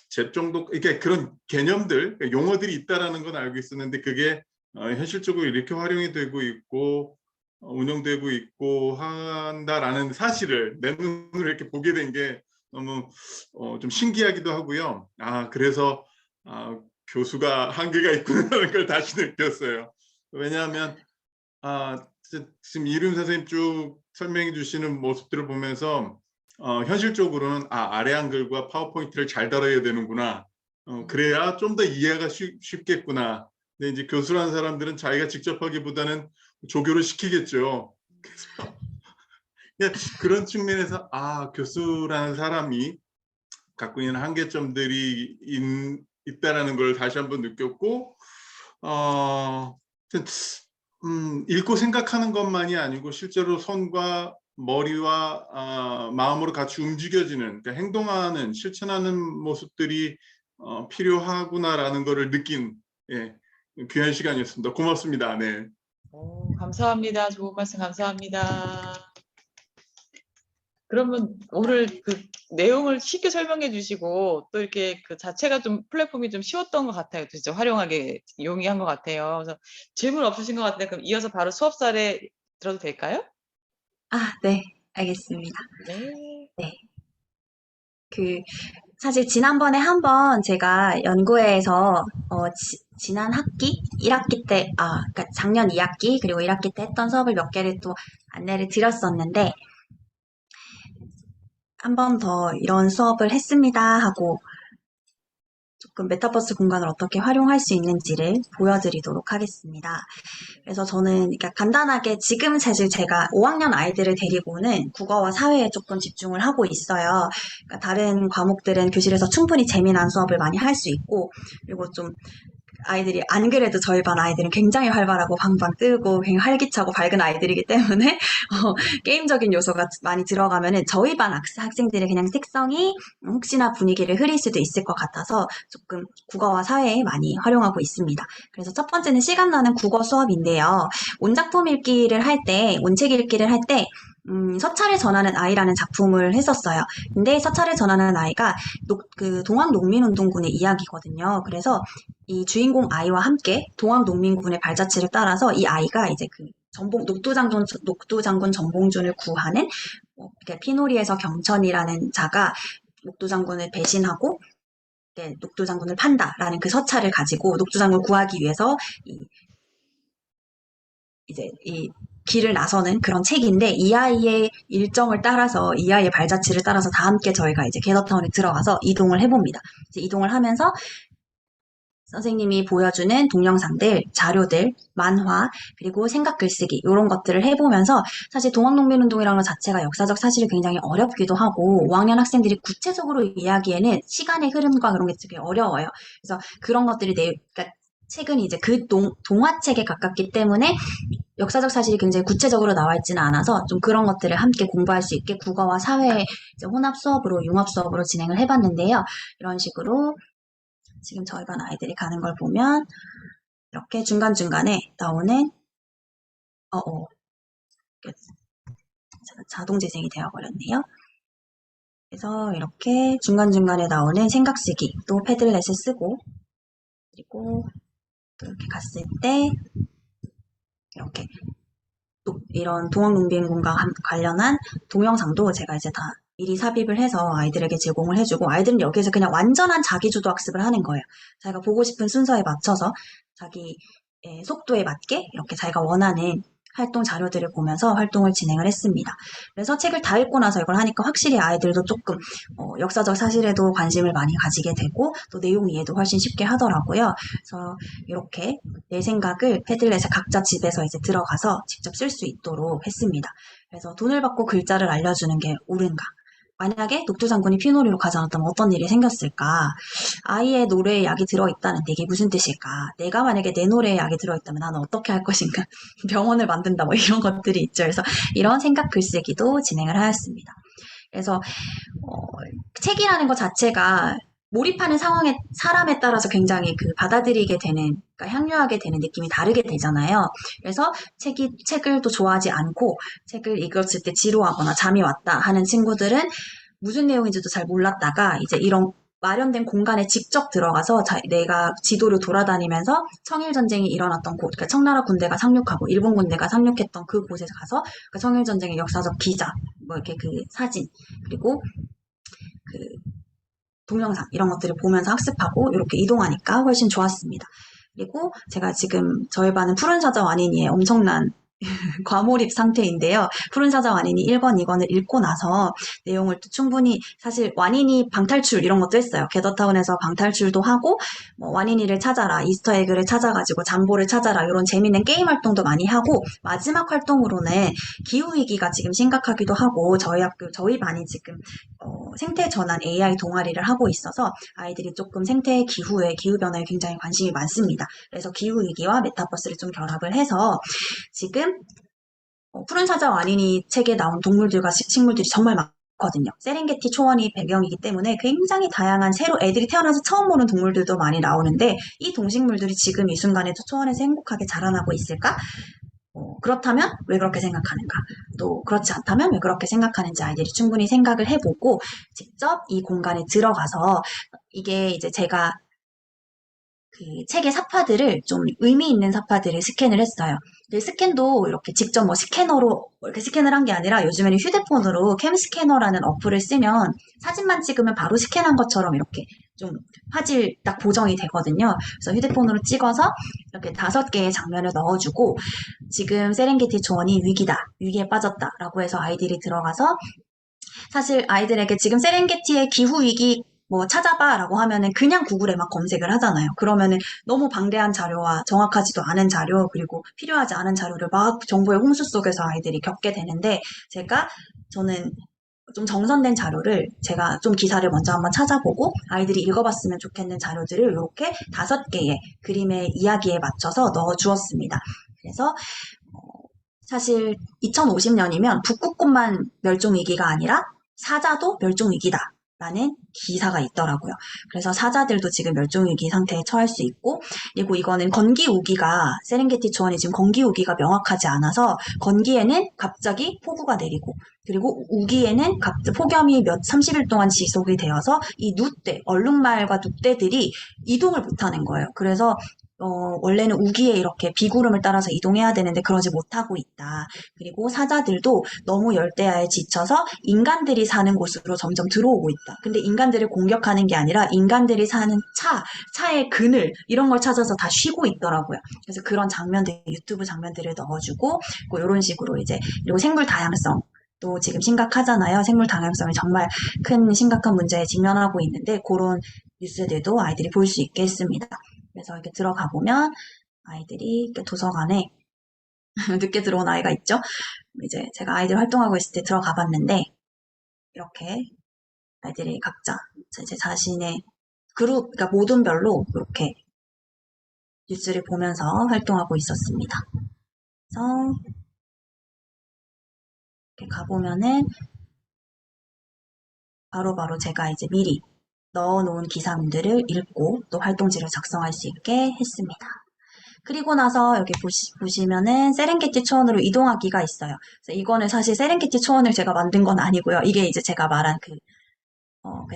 제 정도 이게 그런 개념들 용어들이 있다라는 건 알고 있었는데 그게 현실적으로 이렇게 활용이 되고 있고 운영되고 있고 한다라는 사실을 내 눈으로 이렇게 보게 된 게 너무 좀 신기하기도 하고요. 그래서 교수가 한계가 있구나라는 걸 다시 느꼈어요. 왜냐하면 지금 이름 선생님 쭉 설명해 주시는 모습들을 보면서 현실적으로는 아래 한글과 파워포인트를 잘 다뤄야 되는구나. 그래야 좀 더 이해가 쉽겠구나. 근데 이제 교수라는 사람들은 자기가 직접 하기보다는 조교를 시키겠죠. 그래서 그런 측면에서 교수라는 사람이 갖고 있는 한계점들이 있다라는 걸 다시 한번 느꼈고 읽고 생각하는 것만이 아니고 실제로 손과 머리와 마음으로 같이 움직여지는 그러니까 행동하는 실천하는 모습들이 필요하구나라는 것을 느낀 귀한 시간이었습니다. 고맙습니다. 네. 감사합니다. 좋은 말씀 감사합니다. 그러면 오늘 내용을 쉽게 설명해 주시고 또 이렇게 자체가 좀 플랫폼이 좀 쉬웠던 것 같아요. 진짜 활용하게 용이한 것 같아요. 그래서 질문 없으신 것 같은데 그럼 이어서 바로 수업 사례 들어도 될까요? 네, 알겠습니다. 네. 네. 사실 지난번에 한번 제가 연구회에서 지난 학기 1학기 때 그러니까 작년 2학기 그리고 1학기 때 했던 수업을 몇 개를 또 안내를 드렸었는데 한 번 더 이런 수업을 했습니다 하고 조금 메타버스 공간을 어떻게 활용할 수 있는지를 보여드리도록 하겠습니다. 그래서 저는 그러니까 간단하게 지금 사실 제가 5학년 아이들을 데리고는 국어와 사회에 조금 집중을 하고 있어요. 그러니까 다른 과목들은 교실에서 충분히 재미난 수업을 많이 할 수 있고, 그리고 좀 아이들이 안 그래도 저희 반 아이들은 굉장히 활발하고 방방 뜨고 굉장히 활기차고 밝은 아이들이기 때문에 게임적인 요소가 많이 들어가면은 저희 반 학생들의 그냥 특성이 혹시나 분위기를 흐릴 수도 있을 것 같아서 조금 국어와 사회에 많이 활용하고 있습니다. 그래서 첫 번째는 시간 나는 국어 수업인데요. 온작품 읽기를 할 때, 온책 읽기를 할 때 서찰을 전하는 아이라는 작품을 했었어요. 근데 서찰을 전하는 아이가 그 동학농민운동군의 이야기거든요. 그래서 이 주인공 아이와 함께 동학농민군의 발자취를 따라서 이 아이가 이제 그 녹두장군 전봉준을 구하는 피노리에서 경천이라는 자가 녹두장군을 배신하고 녹두장군을 판다라는 그 서찰을 가지고 녹두장군을 구하기 위해서 이 길을 나서는 그런 책인데 이 아이의 일정을 따라서 이 아이의 발자취를 따라서 다 함께 저희가 이제 게더타운에 들어가서 이동을 해봅니다. 이제 이동을 하면서 선생님이 보여주는 동영상들, 자료들, 만화, 그리고 생각 글쓰기 이런 것들을 해보면서 사실 동학농민운동이라는 것 자체가 역사적 사실이 굉장히 어렵기도 하고 5학년 학생들이 구체적으로 이야기에는 시간의 흐름과 그런 게 되게 어려워요. 그래서 그런 것들이 그러니까 책은 이제 그 동화책에 가깝기 때문에 역사적 사실이 굉장히 구체적으로 나와 있지는 않아서 좀 그런 것들을 함께 공부할 수 있게 국어와 사회 혼합 수업으로 융합 수업으로 진행을 해봤는데요. 이런 식으로 지금 저희 반 아이들이 가는 걸 보면 이렇게 중간중간에 나오는 자동 재생이 되어버렸네요. 그래서 이렇게 중간중간에 나오는 생각 쓰기 또 패들렛을 쓰고 그리고 또 이렇게 갔을 때 이렇게 또 이런 동학농민군과 관련한 동영상도 제가 이제 다 미리 삽입을 해서 아이들에게 제공을 해주고 아이들은 여기에서 그냥 완전한 자기주도 학습을 하는 거예요. 자기가 보고 싶은 순서에 맞춰서 자기의 속도에 맞게 이렇게 자기가 원하는 활동 자료들을 보면서 활동을 진행을 했습니다. 그래서 책을 다 읽고 나서 이걸 하니까 확실히 아이들도 조금 역사적 사실에도 관심을 많이 가지게 되고 또 내용 이해도 훨씬 쉽게 하더라고요. 그래서 이렇게 내 생각을 패들렛에 각자 집에서 이제 들어가서 직접 쓸 수 있도록 했습니다. 그래서 돈을 받고 글자를 알려주는 게 옳은가? 만약에 녹두장군이 피노리로 가지 않았다면 어떤 일이 생겼을까? 아이의 노래에 약이 들어있다는데 이게 무슨 뜻일까? 내가 만약에 내 노래에 약이 들어있다면 나는 어떻게 할 것인가? 병원을 만든다 뭐 이런 것들이 있죠. 그래서 이런 생각 글쓰기도 진행을 하였습니다. 그래서 책이라는 것 자체가 몰입하는 상황에 사람에 따라서 굉장히 그 받아들이게 되는 그러니까 향유하게 되는 느낌이 다르게 되잖아요. 그래서 책을 또 좋아하지 않고 책을 읽었을 때 지루하거나 잠이 왔다 하는 친구들은 무슨 내용인지도 잘 몰랐다가 이제 이런 마련된 공간에 직접 들어가서 내가 지도를 돌아다니면서 청일전쟁이 일어났던 곳, 그러니까 청나라 군대가 상륙하고 일본 군대가 상륙했던 그곳에 가서 그 청일전쟁의 역사적 기자, 뭐 이렇게 그 사진, 그리고 그 동영상 이런 것들을 보면서 학습하고 이렇게 이동하니까 훨씬 좋았습니다. 그리고 제가 지금 저희 반은 푸른 사자 와니니의 엄청난 과몰입 상태인데요. 푸른 사자 와니니 1권, 2권을 읽고 나서 내용을 또 충분히 사실 와니니 방탈출 이런 것도 했어요. 게더타운에서 방탈출도 하고 뭐 와니니를 찾아라, 이스터에그를 찾아가지고 잠보를 찾아라 이런 재밌는 게임 활동도 많이 하고 마지막 활동으로는 기후위기가 지금 심각하기도 하고 저희 반이 지금 생태 전환 AI 동아리를 하고 있어서 아이들이 조금 생태 기후변화에 굉장히 관심이 많습니다. 그래서 기후위기와 메타버스를 좀 결합을 해서 지금 푸른 사자 와니니 책에 나온 동물들과 식물들이 정말 많거든요. 세렝게티 초원이 배경이기 때문에 굉장히 다양한 새로 애들이 태어나서 처음 보는 동물들도 많이 나오는데 이 동식물들이 지금 이 순간에 초원에서 행복하게 자라나고 있을까? 그렇다면 왜 그렇게 생각하는가? 또 그렇지 않다면 왜 그렇게 생각하는지 아이들이 충분히 생각을 해보고 직접 이 공간에 들어가서 이게 이제 제가 그 책의 사파들을 좀 의미 있는 사파들을 스캔을 했어요. 스캔도 이렇게 직접 뭐 스캐너로 이렇게 스캔을 한 게 아니라 요즘에는 휴대폰으로 캠스캐너라는 어플을 쓰면 사진만 찍으면 바로 스캔한 것처럼 이렇게 좀 화질 딱 보정이 되거든요. 그래서 휴대폰으로 찍어서 이렇게 5개의 장면을 넣어주고 지금 세렝게티 초원이 위기에 빠졌다라고 해서 아이들이 들어가서 사실 아이들에게 지금 세렝게티의 기후 위기 뭐 찾아봐라고 하면은 그냥 구글에 막 검색을 하잖아요. 그러면은 너무 방대한 자료와 정확하지도 않은 자료, 그리고 필요하지 않은 자료를 막 정보의 홍수 속에서 아이들이 겪게 되는데, 저는 좀 정선된 자료를 제가 좀 기사를 먼저 한번 찾아보고 아이들이 읽어봤으면 좋겠는 자료들을 이렇게 5개의 그림의 이야기에 맞춰서 넣어 주었습니다. 그래서 사실 2050년이면 북극곰만 멸종위기가 아니라 사자도 멸종위기다 라는 기사가 있더라고요. 그래서 사자들도 지금 멸종위기 상태에 처할 수 있고, 그리고 이거는 건기우기가, 세렝게티 초원이 지금 건기우기가 명확하지 않아서 건기에는 갑자기 폭우가 내리고, 그리고 우기에는 폭염이 30일 동안 지속이 되어서 이 누대, 얼룩말과 누대들이 이동을 못하는 거예요. 그래서 원래는 우기에 이렇게 비구름을 따라서 이동해야 되는데 그러지 못하고 있다. 그리고 사자들도 너무 열대야에 지쳐서 인간들이 사는 곳으로 점점 들어오고 있다. 근데 인간들을 공격하는 게 아니라 인간들이 사는 차의 그늘, 이런 걸 찾아서 다 쉬고 있더라고요. 그래서 그런 장면들, 유튜브 장면들을 넣어주고, 뭐 이런 식으로 이제, 그리고 생물 다양성. 또 지금 심각하잖아요. 생물 다양성이 정말 큰 심각한 문제에 직면하고 있는데, 그런 뉴스들도 아이들이 볼 수 있게 했습니다. 그래서 이렇게 들어가 보면 아이들이 이렇게 도서관에 늦게 들어온 아이가 있죠. 이제 제가 아이들 활동하고 있을 때 들어가 봤는데, 이렇게 아이들이 각자 이제 자신의 그룹, 그러니까 모둠별로 이렇게 뉴스를 보면서 활동하고 있었습니다. 그래서 이렇게 가보면은 바로바로 제가 이제 미리 넣어놓은 기사들을 읽고 또 활동지를 작성할 수 있게 했습니다. 그리고 나서 여기 보시면은 세렝게티 초원으로 이동하기가 있어요. 그래서 이거는 사실 세렝게티 초원을 제가 만든 건 아니고요. 이게 이제 제가 말한 그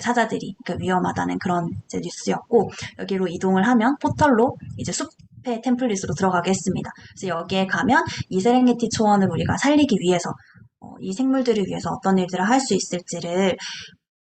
사자들이 위험하다는 그런 이제 뉴스였고, 여기로 이동을 하면 포털로 이제 숲의 템플릿으로 들어가게 했습니다. 그래서 여기에 가면 이 세렝게티 초원을 우리가 살리기 위해서 이 생물들을 위해서 어떤 일들을 할 수 있을지를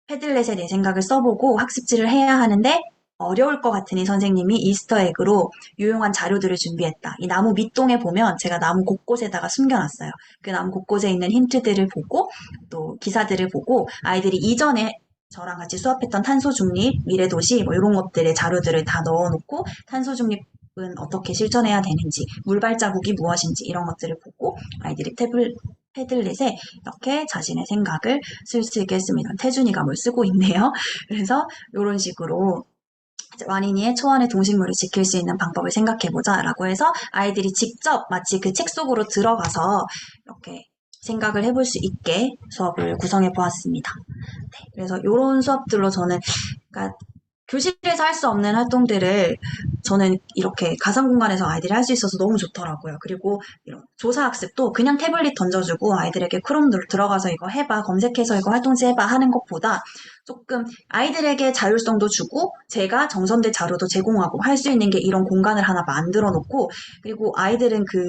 패들렛에 내 생각을 써보고 학습지를 해야 하는데 어려울 것 같으니 선생님이 이스터에그로 유용한 자료들을 준비했다. 이 나무 밑동에 보면 제가 나무 곳곳에다가 숨겨놨어요. 그 나무 곳곳에 있는 힌트들을 보고 또 기사들을 보고 아이들이 이전에 저랑 같이 수업했던 탄소 중립, 미래 도시 뭐 이런 것들의 자료들을 다 넣어놓고 탄소 중립은 어떻게 실천해야 되는지, 물 발자국이 무엇인지 이런 것들을 보고 아이들이 패들렛에 이렇게 자신의 생각을 쓸 수 있게 했습니다. 태준이가 뭘 쓰고 있네요. 그래서 이런 식으로 와니니의 초원의 동식물을 지킬 수 있는 방법을 생각해보자 라고 해서 아이들이 직접 마치 그 책 속으로 들어가서 이렇게 생각을 해볼 수 있게 수업을 구성해 보았습니다. 네, 그래서 이런 수업들로 저는 그러니까 교실에서 할 수 없는 활동들을 저는 이렇게 가상 공간에서 아이들이 할 수 있어서 너무 좋더라고요. 그리고 이런 조사학습도 그냥 태블릿 던져주고 아이들에게 크롬으로 들어가서 이거 해봐, 검색해서 이거 활동지 해봐 하는 것보다 조금 아이들에게 자율성도 주고 제가 정선된 자료도 제공하고 할 수 있는 게 이런 공간을 하나 만들어 놓고, 그리고 아이들은 그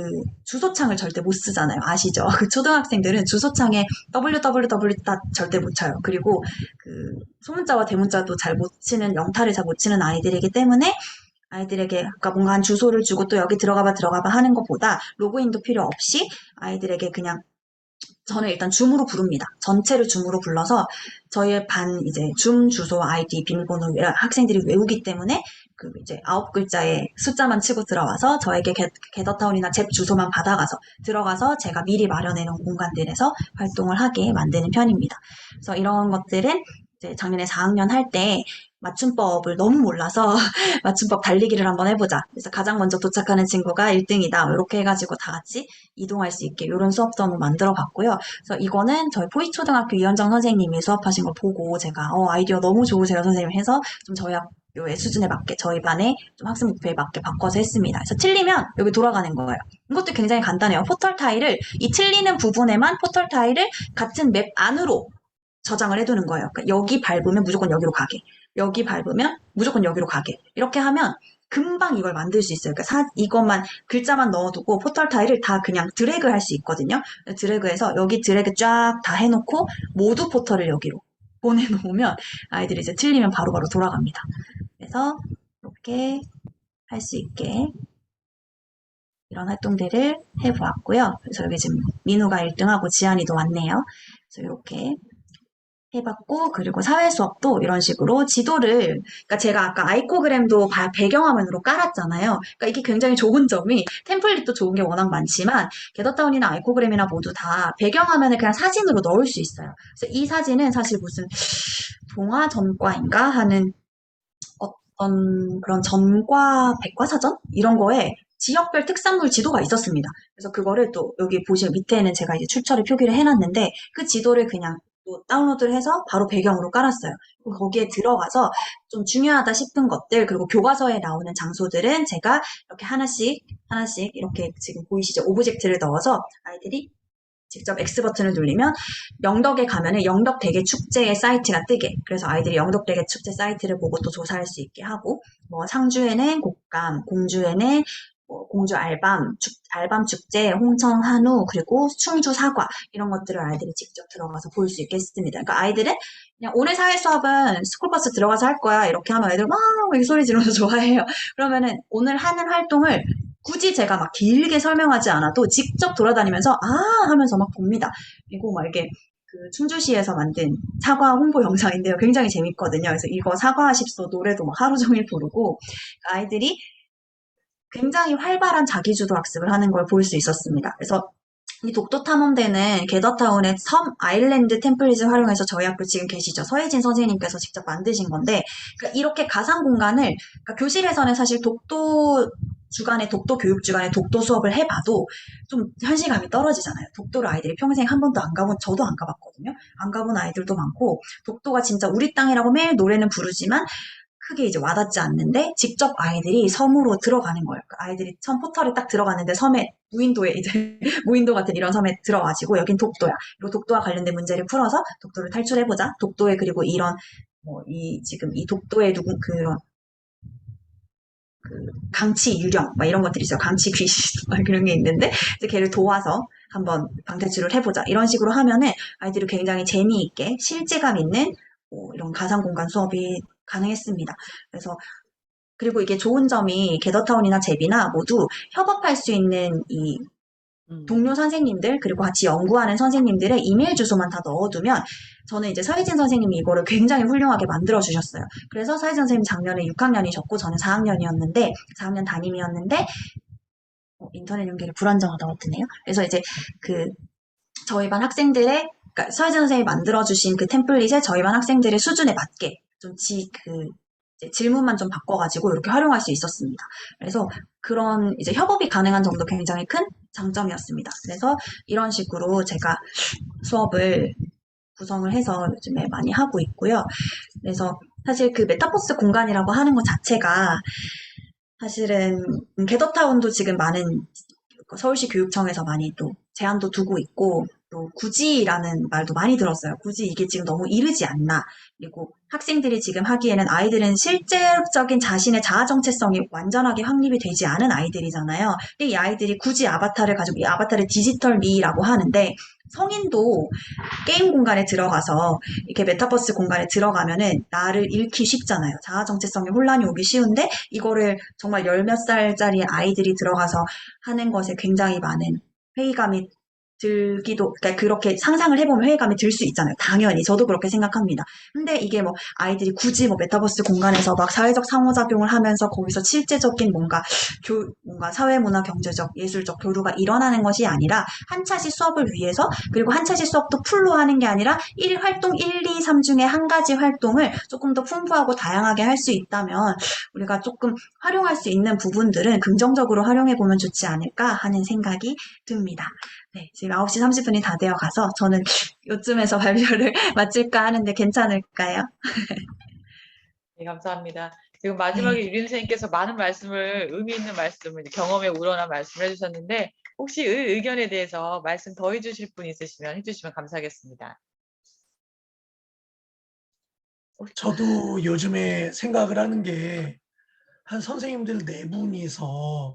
주소창을 절대 못 쓰잖아요. 아시죠? 그 초등학생들은 주소창에 www 절대 못 쳐요. 그리고 그 소문자와 대문자도 잘 못 치는, 영타를 잘 못 치는 아이들이기 때문에 아이들에게 아까 뭔가 한 주소를 주고 또 여기 들어가봐 하는 것보다 로그인도 필요 없이 아이들에게 그냥 저는 일단 줌으로 부릅니다. 전체를 줌으로 불러서 저희 반 이제 줌 주소, 아이디, 비밀번호 학생들이 외우기 때문에 그 이제 9글자의 숫자만 치고 들어와서 저에게 게더타운이나 잽 주소만 받아가서 들어가서 제가 미리 마련해 놓은 공간들에서 활동을 하게 만드는 편입니다. 그래서 이런 것들은 이제 작년에 4학년 할 때 맞춤법을 너무 몰라서 맞춤법 달리기를 한번 해보자. 그래서 가장 먼저 도착하는 친구가 1등이다. 이렇게 해가지고 다 같이 이동할 수 있게 이런 수업도 한번 만들어 봤고요. 그래서 이거는 저희 포이초등학교 이현정 선생님이 수업하신 걸 보고 제가 아이디어 너무 좋으세요 선생님 해서 좀 저희 학교의 수준에 맞게 저희 반의 좀 학습 목표에 맞게 바꿔서 했습니다. 그래서 틀리면 여기 돌아가는 거예요. 이것도 굉장히 간단해요. 포털 타일을 이 틀리는 부분에만 포털 타일을 같은 맵 안으로 저장을 해두는 거예요. 그러니까 여기 밟으면 무조건 여기로 가게. 여기 밟으면 무조건 여기로 가게. 이렇게 하면 금방 이걸 만들 수 있어요. 그러니까 이것만 글자만 넣어두고 포털 타일을 다 그냥 드래그 할 수 있거든요. 드래그해서 여기 드래그 쫙 다 해놓고 모두 포털을 여기로 보내놓으면 아이들이 이제 틀리면 바로바로 돌아갑니다. 그래서 이렇게 할 수 있게 이런 활동들을 해보았고요. 그래서 여기 지금 민우가 1등하고 지안이도 왔네요. 그래서 이렇게 해봤고, 그리고 사회 수업도 이런 식으로 지도를, 그러니까 제가 아까 아이코그램도 배경화면으로 깔았잖아요. 그러니까 이게 굉장히 좋은 점이 템플릿도 좋은 게 워낙 많지만 게더타운이나 아이코그램이나 모두 다 배경화면을 그냥 사진으로 넣을 수 있어요. 그래서 이 사진은 사실 무슨 동화전과인가 하는 어떤 그런 전과 백과사전 이런 거에 지역별 특산물 지도가 있었습니다. 그래서 그거를 또 여기 보시면 밑에는 제가 이제 출처를 표기를 해놨는데 그 지도를 그냥 또 다운로드를 해서 바로 배경으로 깔았어요. 그리고 거기에 들어가서 좀 중요하다 싶은 것들 그리고 교과서에 나오는 장소들은 제가 이렇게 하나씩 이렇게 지금 보이시죠? 오브젝트를 넣어서 아이들이 직접 X 버튼을 누르면 영덕에 가면은 영덕대게 축제의 사이트가 뜨게. 그래서 아이들이 영덕대게 축제 사이트를 보고 또 조사할 수 있게 하고, 뭐 상주에는 곶감, 공주에는 뭐 공주 알밤 축제, 홍천 한우, 그리고 충주 사과 이런 것들을 아이들이 직접 들어가서 볼 수 있겠습니다. 그러니까 아이들은 그냥 오늘 사회 수업은 스쿨버스 들어가서 할 거야 이렇게 하면 아이들 막 이렇게 소리 지르면서 좋아해요. 그러면은 오늘 하는 활동을 굳이 제가 막 길게 설명하지 않아도 직접 돌아다니면서 하면서 막 봅니다. 그리고 막 이렇게 그 충주시에서 만든 사과 홍보 영상인데요. 굉장히 재밌거든요. 그래서 이거 사과하십소 노래도 막 하루 종일 부르고 아이들이 굉장히 활발한 자기주도 학습을 하는 걸 볼 수 있었습니다. 그래서 이 독도탐험대는 게더타운의 섬 아일랜드 템플릿을 활용해서 저희 학교 지금 계시죠. 서혜진 선생님께서 직접 만드신 건데 그러니까 이렇게 가상 공간을 그러니까 교실에서는 사실 독도 교육 주간에 독도 수업을 해봐도 좀 현실감이 떨어지잖아요. 독도를 아이들이 평생 한 번도 안 가본 저도 안 가봤거든요. 안 가본 아이들도 많고 독도가 진짜 우리 땅이라고 매일 노래는 부르지만 크게 이제 와닿지 않는데 직접 아이들이 섬으로 들어가는 거예요. 그러니까 아이들이 섬 포털에 딱 들어갔는데 섬에 무인도에 이제 무인도 같은 이런 섬에 들어가지고 여긴 독도야. 그리고 독도와 관련된 문제를 풀어서 독도를 탈출해보자. 독도에 그리고 이런 지금 이 독도에 그런 강치 유령 막 이런 것들이 있어요. 강치 귀신 막 그런 게 있는데 이제 걔를 도와서 한번 방탈출을 해보자. 이런 식으로 하면은 아이들이 굉장히 재미있게 실제감 있는 이런 가상 공간 수업이 가능했습니다. 그래서 그리고 이게 좋은 점이 게더타운이나 제비나 모두 협업할 수 있는 이 동료 선생님들 그리고 같이 연구하는 선생님들의 이메일 주소만 다 넣어두면 저는 이제 서혜진 선생님이 이거를 굉장히 훌륭하게 만들어 주셨어요. 그래서 서혜진 선생님 작년에 6학년이셨고 저는 4학년이었는데 4학년 담임이었는데 인터넷 연결이 불안정하다고 뜨네요. 그래서 이제 저희 반 학생들의 그러니까 서혜진 선생님이 만들어주신 그 템플릿에 저희 반 학생들의 수준에 맞게 좀 이제 질문만 좀 바꿔가지고 이렇게 활용할 수 있었습니다. 그래서 그런 이제 협업이 가능한 점도 굉장히 큰 장점이었습니다. 그래서 이런 식으로 제가 수업을 구성을 해서 요즘에 많이 하고 있고요. 그래서 사실 그 메타버스 공간이라고 하는 것 자체가 사실은 게더타운도 지금 많은 서울시 교육청에서 많이 또 제한도 두고 있고 또 굳이라는 말도 많이 들었어요. 굳이 이게 지금 너무 이르지 않나. 그리고 학생들이 지금 하기에는 아이들은 실제적인 자신의 자아 정체성이 완전하게 확립이 되지 않은 아이들이잖아요. 근데 이 아이들이 굳이 아바타를 가지고 이 아바타를 디지털 미라고 하는데 성인도 게임 공간에 들어가서 이렇게 메타버스 공간에 들어가면은 나를 잃기 쉽잖아요. 자아 정체성에 혼란이 오기 쉬운데 이거를 정말 열 몇 살짜리 아이들이 들어가서 하는 것에 굉장히 많은 회의감이 그러니까 그렇게 상상을 해보면 회의감이 들 수 있잖아요. 당연히 저도 그렇게 생각합니다. 근데 이게 뭐 아이들이 굳이 뭐 메타버스 공간에서 막 사회적 상호작용을 하면서 거기서 실제적인 뭔가 사회문화 경제적 예술적 교류가 일어나는 것이 아니라 한 차시 수업을 위해서 그리고 한 차시 수업도 풀로 하는 게 아니라 1활동 1, 2, 3 중에 한 가지 활동을 조금 더 풍부하고 다양하게 할 수 있다면 우리가 조금 활용할 수 있는 부분들은 긍정적으로 활용해 보면 좋지 않을까 하는 생각이 듭니다. 네, 지금 9시 30분이 다 되어 가서 저는 요쯤에서 발표를 마칠까 하는데 괜찮을까요? 네, 감사합니다. 지금 마지막에 유림 선생님께서 많은 말씀을 의미 있는 말씀을 경험에 우러난 말씀을 해주셨는데 혹시 의견에 대해서 말씀 더 해주실 분 있으시면 해주시면 감사하겠습니다. 저도 요즘에 생각을 하는 게 한 선생님들 4분이서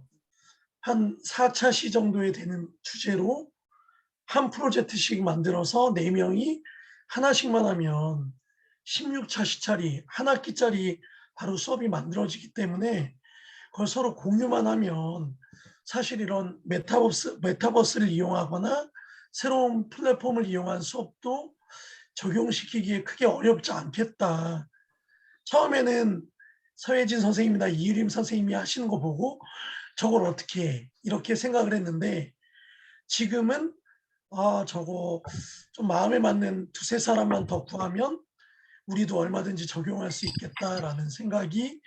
한 4차시 정도에 되는 주제로 한 프로젝트씩 만들어서 4명이 하나씩만 하면 16차시짜리 한 학기짜리 바로 수업이 만들어지기 때문에 그걸 서로 공유만 하면 사실 이런 메타버스를 이용하거나 새로운 플랫폼을 이용한 수업도 적용시키기에 크게 어렵지 않겠다. 처음에는 서예진 선생님이나 이유림 선생님이 하시는 거 보고 저걸 어떻게 해? 이렇게 생각을 했는데 지금은 저거 좀 마음에 맞는 두세 사람만 더 구하면 우리도 얼마든지 적용할 수 있겠다라는 생각이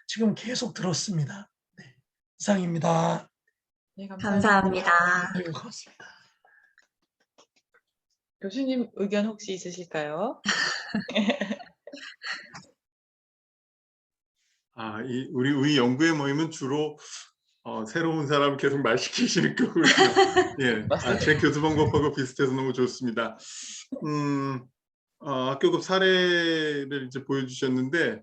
지금 계속 들었습니다. 네, 이상입니다. 네, 감사합니다. 감사합니다. 아이고, 고맙습니다. 교수님 의견 혹시 있으실까요? 우리 연구회 모임은 주로 새로운 사람을 계속 말 시키시는 거군요. 예, 제 교수 방법하고 비슷해서 너무 좋습니다. 학교급 사례를 이제 보여주셨는데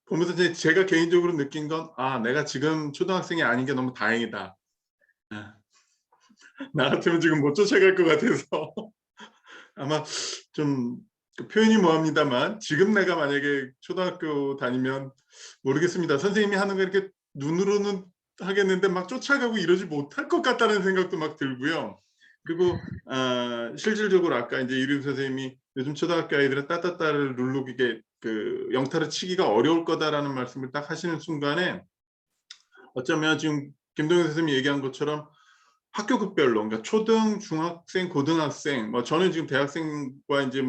보면서 제가 개인적으로 느낀 건 내가 지금 초등학생이 아닌 게 너무 다행이다. 나 같으면 지금 못 쫓아갈 것 같아서 아마 좀 표현이 뭐합니다만 지금 내가 만약에 초등학교 다니면 모르겠습니다. 선생님이 하는 거 이렇게 눈으로는 하겠는데 막 쫓아가고 이러지 못할 것 같다는 생각도 막 들고요. 그리고 실질적으로 아까 이제 이름 선생님이 요즘 초등학교 아이들은 따따따를 누르게 영타를 치기가 어려울 거다라는 말씀을 딱 하시는 순간에 어쩌면 지금 김동현 선생님이 얘기한 것처럼 학교급별로, 그러니까 초등, 중학생, 고등학생, 저는 지금 대학생과 이제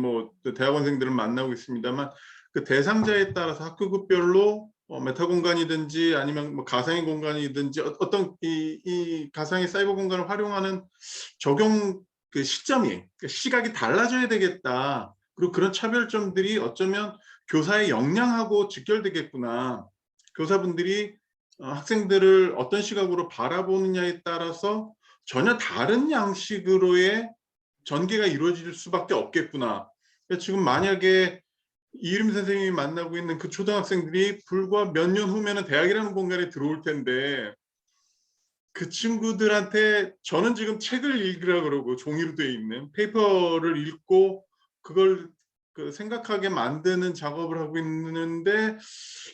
대학원생들을 만나고 있습니다만 그 대상자에 따라서 학교급별로 메타 공간이든지 아니면 가상의 공간이든지 어떤 이 가상의 사이버 공간을 활용하는 적용 시점이, 그러니까 시각이 달라져야 되겠다. 그리고 그런 차별점들이 어쩌면 교사의 역량하고 직결되겠구나. 교사분들이 학생들을 어떤 시각으로 바라보느냐에 따라서 전혀 다른 양식으로의 전개가 이루어질 수밖에 없겠구나. 그러니까 지금 만약에 이유림 선생님이 만나고 있는 그 초등학생들이 불과 몇 년 후면은 대학이라는 공간에 들어올 텐데 그 친구들한테 저는 지금 책을 읽으라 그러고 종이로 되어 있는 페이퍼를 읽고 그걸 생각하게 만드는 작업을 하고 있는데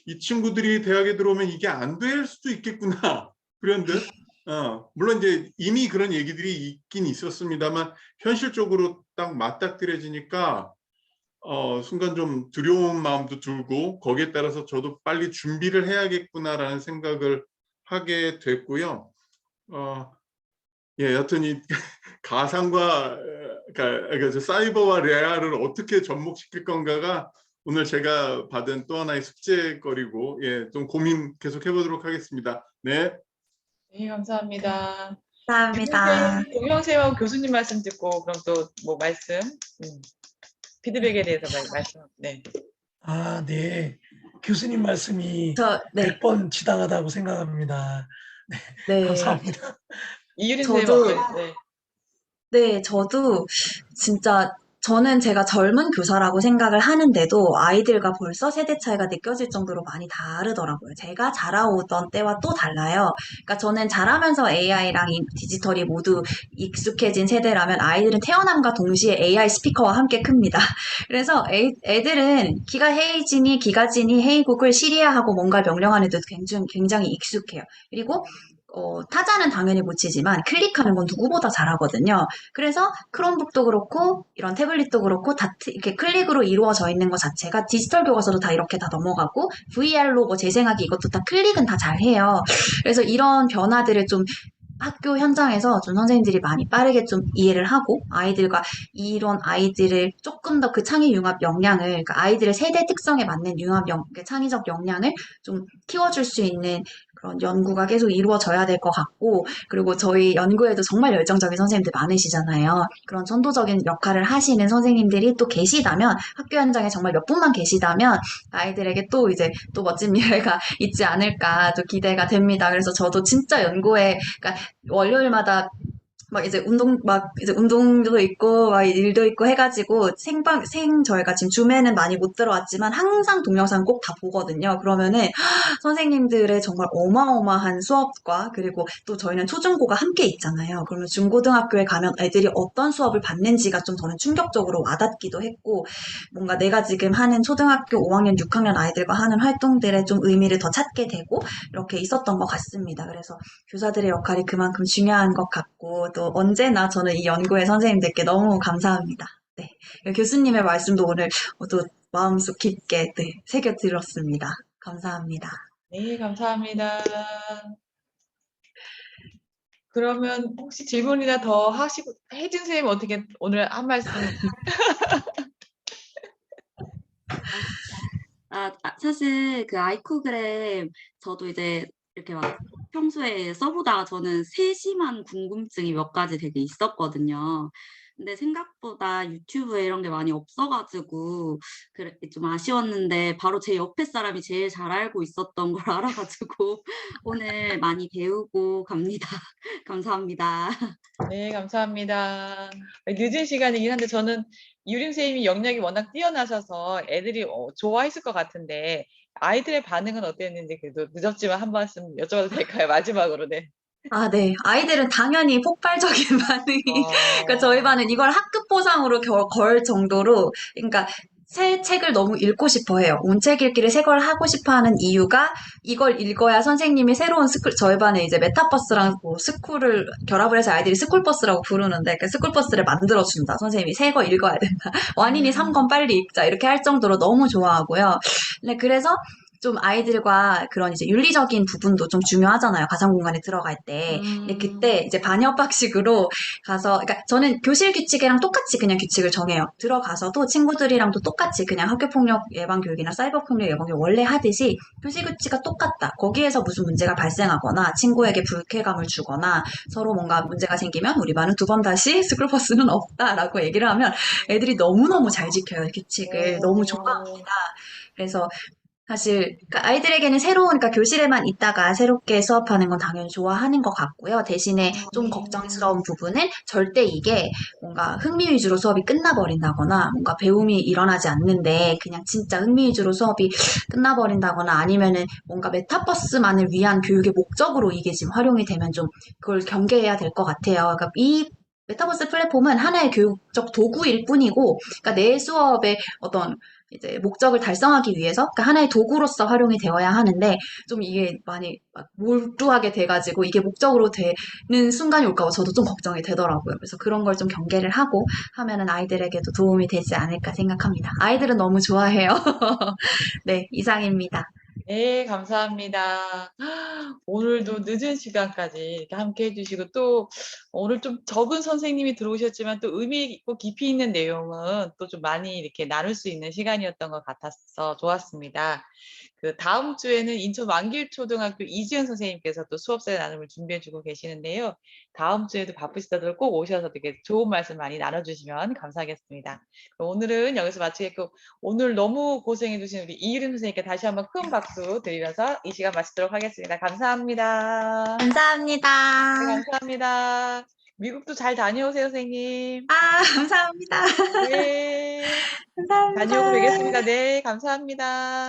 이 친구들이 대학에 들어오면 이게 안 될 수도 있겠구나. 그런데 물론 이제 이미 그런 얘기들이 있긴 있었습니다만 현실적으로 딱 맞닥뜨려지니까 순간 좀 두려운 마음도 들고 거기에 따라서 저도 빨리 준비를 해야겠구나라는 생각을 하게 됐고요. 여튼 이 가상과 그러니까 사이버와 레알을 어떻게 접목시킬 건가가 오늘 제가 받은 또 하나의 숙제거리고 좀 고민 계속 해보도록 하겠습니다. 네. 네, 감사합니다. 감사합니다. 동영세와 교수님 말씀 듣고 그럼 또 말씀 피드백에 대해서 말씀. 네. 네. 교수님 말씀이 네. 100번 지당하다고 생각합니다. 네, 감사합니다. 이유림 저도- 선생님. 네, 저도 진짜 저는 제가 젊은 교사라고 생각을 하는데도 아이들과 벌써 세대 차이가 느껴질 정도로 많이 다르더라고요. 제가 자라오던 때와 또 달라요. 그러니까 저는 자라면서 AI랑 디지털이 모두 익숙해진 세대라면 아이들은 태어남과 동시에 AI 스피커와 함께 큽니다. 그래서 애들은 기가 헤이지니 기가지니 헤이구글 시리아하고 뭔가 명령하는 데 굉장히 익숙해요. 그리고 타자는 당연히 못 치지만 클릭하는 건 누구보다 잘하거든요. 그래서 크롬북도 그렇고 이런 태블릿도 그렇고 다 이렇게 클릭으로 이루어져 있는 것 자체가 디지털 교과서도 다 이렇게 다 넘어가고 VR로 재생하기 이것도 다 클릭은 다 잘해요. 그래서 이런 변화들을 좀 학교 현장에서 좀 선생님들이 많이 빠르게 좀 이해를 하고 아이들과 이런 아이들을 조금 더 그 창의 융합 역량을 그러니까 아이들의 세대 특성에 맞는 창의적 역량을 좀 키워줄 수 있는 그런 연구가 계속 이루어져야 될 것 같고 그리고 저희 연구에도 정말 열정적인 선생님들 많으시잖아요. 그런 선도적인 역할을 하시는 선생님들이 또 계시다면 학교 현장에 정말 몇 분만 계시다면 아이들에게 또 이제 또 멋진 미래가 있지 않을까 또 기대가 됩니다. 그래서 저도 진짜 연구에 그러니까 월요일마다 이제 운동도 있고, 일도 있고 해가지고, 저희가 지금 줌에는 많이 못 들어왔지만, 항상 동영상 꼭 다 보거든요. 그러면은, 선생님들의 정말 어마어마한 수업과, 그리고 또 저희는 초중고가 함께 있잖아요. 그러면 중고등학교에 가면 애들이 어떤 수업을 받는지가 좀 저는 충격적으로 와닿기도 했고, 뭔가 내가 지금 하는 초등학교 5학년, 6학년 아이들과 하는 활동들에 좀 의미를 더 찾게 되고, 이렇게 있었던 것 같습니다. 그래서 교사들의 역할이 그만큼 중요한 것 같고, 또 언제나 저는 이 연구회 선생님들께 너무 감사합니다. 네. 교수님의 말씀도 오늘 또 마음속 깊게 네, 새겨 들었습니다. 감사합니다. 네, 감사합니다. 그러면 혹시 질문이나 더 하시고, 혜진 선생님 어떻게 오늘 한 말씀? 사실 그 아이코그램 저도 이제 이렇게 막 평소에 써보다가 저는 세심한 궁금증이 몇 가지 되게 있었거든요. 근데 생각보다 유튜브에 이런 게 많이 없어가지고 그래 좀 아쉬웠는데 바로 제 옆에 사람이 제일 잘 알고 있었던 걸 알아가지고 오늘 많이 배우고 갑니다. 감사합니다. 네, 감사합니다. 늦은 시간이긴 한데 저는 이유림 선생님이 역량이 워낙 뛰어나셔서 애들이 좋아했을 것 같은데 아이들의 반응은 어땠는지 그래도 늦었지만 한 말씀 여쭤봐도 될까요? 마지막으로 네. 아, 네. 아이들은 당연히 폭발적인 반응이, 그러니까 저희 반은 이걸 학급 보상으로 걸 정도로, 그러니까 새 책을 너무 읽고 싶어 해요. 온 책 읽기를 새 걸 하고 싶어 하는 이유가 이걸 읽어야 선생님이 새로운 저희 반에 이제 메타버스랑 뭐 스쿨을 결합을 해서 아이들이 스쿨버스라고 부르는데 그 스쿨버스를 만들어준다. 선생님이 새 거 읽어야 된다. 완인이 3권 빨리 읽자. 이렇게 할 정도로 너무 좋아하고요. 네, 그래서 좀 아이들과 그런 이제 윤리적인 부분도 좀 중요하잖아요. 가상 공간에 들어갈 때. 근데 그때 이제 반협박식으로 가서, 그러니까 저는 교실 규칙이랑 똑같이 그냥 규칙을 정해요. 들어가서도 친구들이랑도 똑같이 그냥 학교폭력 예방 교육이나 사이버 폭력 예방 교육 원래 하듯이 교실 규칙이 똑같다. 거기에서 무슨 문제가 발생하거나 친구에게 불쾌감을 주거나 서로 뭔가 문제가 생기면 우리 반은 2번 다시 스쿨버스는 없다라고 얘기를 하면 애들이 너무너무 잘 지켜요. 규칙을. 너무 좋아합니다. 그래서 사실 그러니까 아이들에게는 새로운 그러니까 교실에만 있다가 새롭게 수업하는 건 당연히 좋아하는 것 같고요. 대신에 좀 걱정스러운 부분은 절대 이게 뭔가 흥미 위주로 수업이 끝나버린다거나 뭔가 배움이 일어나지 않는데 그냥 진짜 흥미 위주로 수업이 끝나버린다거나 아니면은 뭔가 메타버스만을 위한 교육의 목적으로 이게 지금 활용이 되면 좀 그걸 경계해야 될 것 같아요. 그러니까 이 메타버스 플랫폼은 하나의 교육적 도구일 뿐이고, 그러니까 내 수업의 어떤 이제 목적을 달성하기 위해서 그러니까 하나의 도구로서 활용이 되어야 하는데 좀 이게 많이 막 몰두하게 돼가지고 이게 목적으로 되는 순간이 올까 봐 저도 좀 걱정이 되더라고요. 그래서 그런 걸 좀 경계를 하고 하면은 아이들에게도 도움이 되지 않을까 생각합니다. 아이들은 너무 좋아해요. 네, 이상입니다. 네, 감사합니다. 오늘도 늦은 시간까지 이렇게 함께 해주시고 또 오늘 좀 적은 선생님이 들어오셨지만 또 의미 있고 깊이 있는 내용은 또 좀 많이 이렇게 나눌 수 있는 시간이었던 것 같아서 좋았습니다. 그 다음 주에는 인천 완길초등학교 이지은 선생님께서 또 수업사회 나눔을 준비해주고 계시는데요. 다음 주에도 바쁘시다들 꼭 오셔서 되게 좋은 말씀 많이 나눠주시면 감사하겠습니다. 오늘은 여기서 마치겠고 오늘 너무 고생해주신 우리 이유림 선생님께 다시 한번 큰 박수 드리면서 이 시간 마치도록 하겠습니다. 감사합니다. 감사합니다. 네, 감사합니다. 미국도 잘 다녀오세요, 선생님. 아, 감사합니다. 네. 감사합니다. 다녀오고 뵙겠습니다. 네, 감사합니다.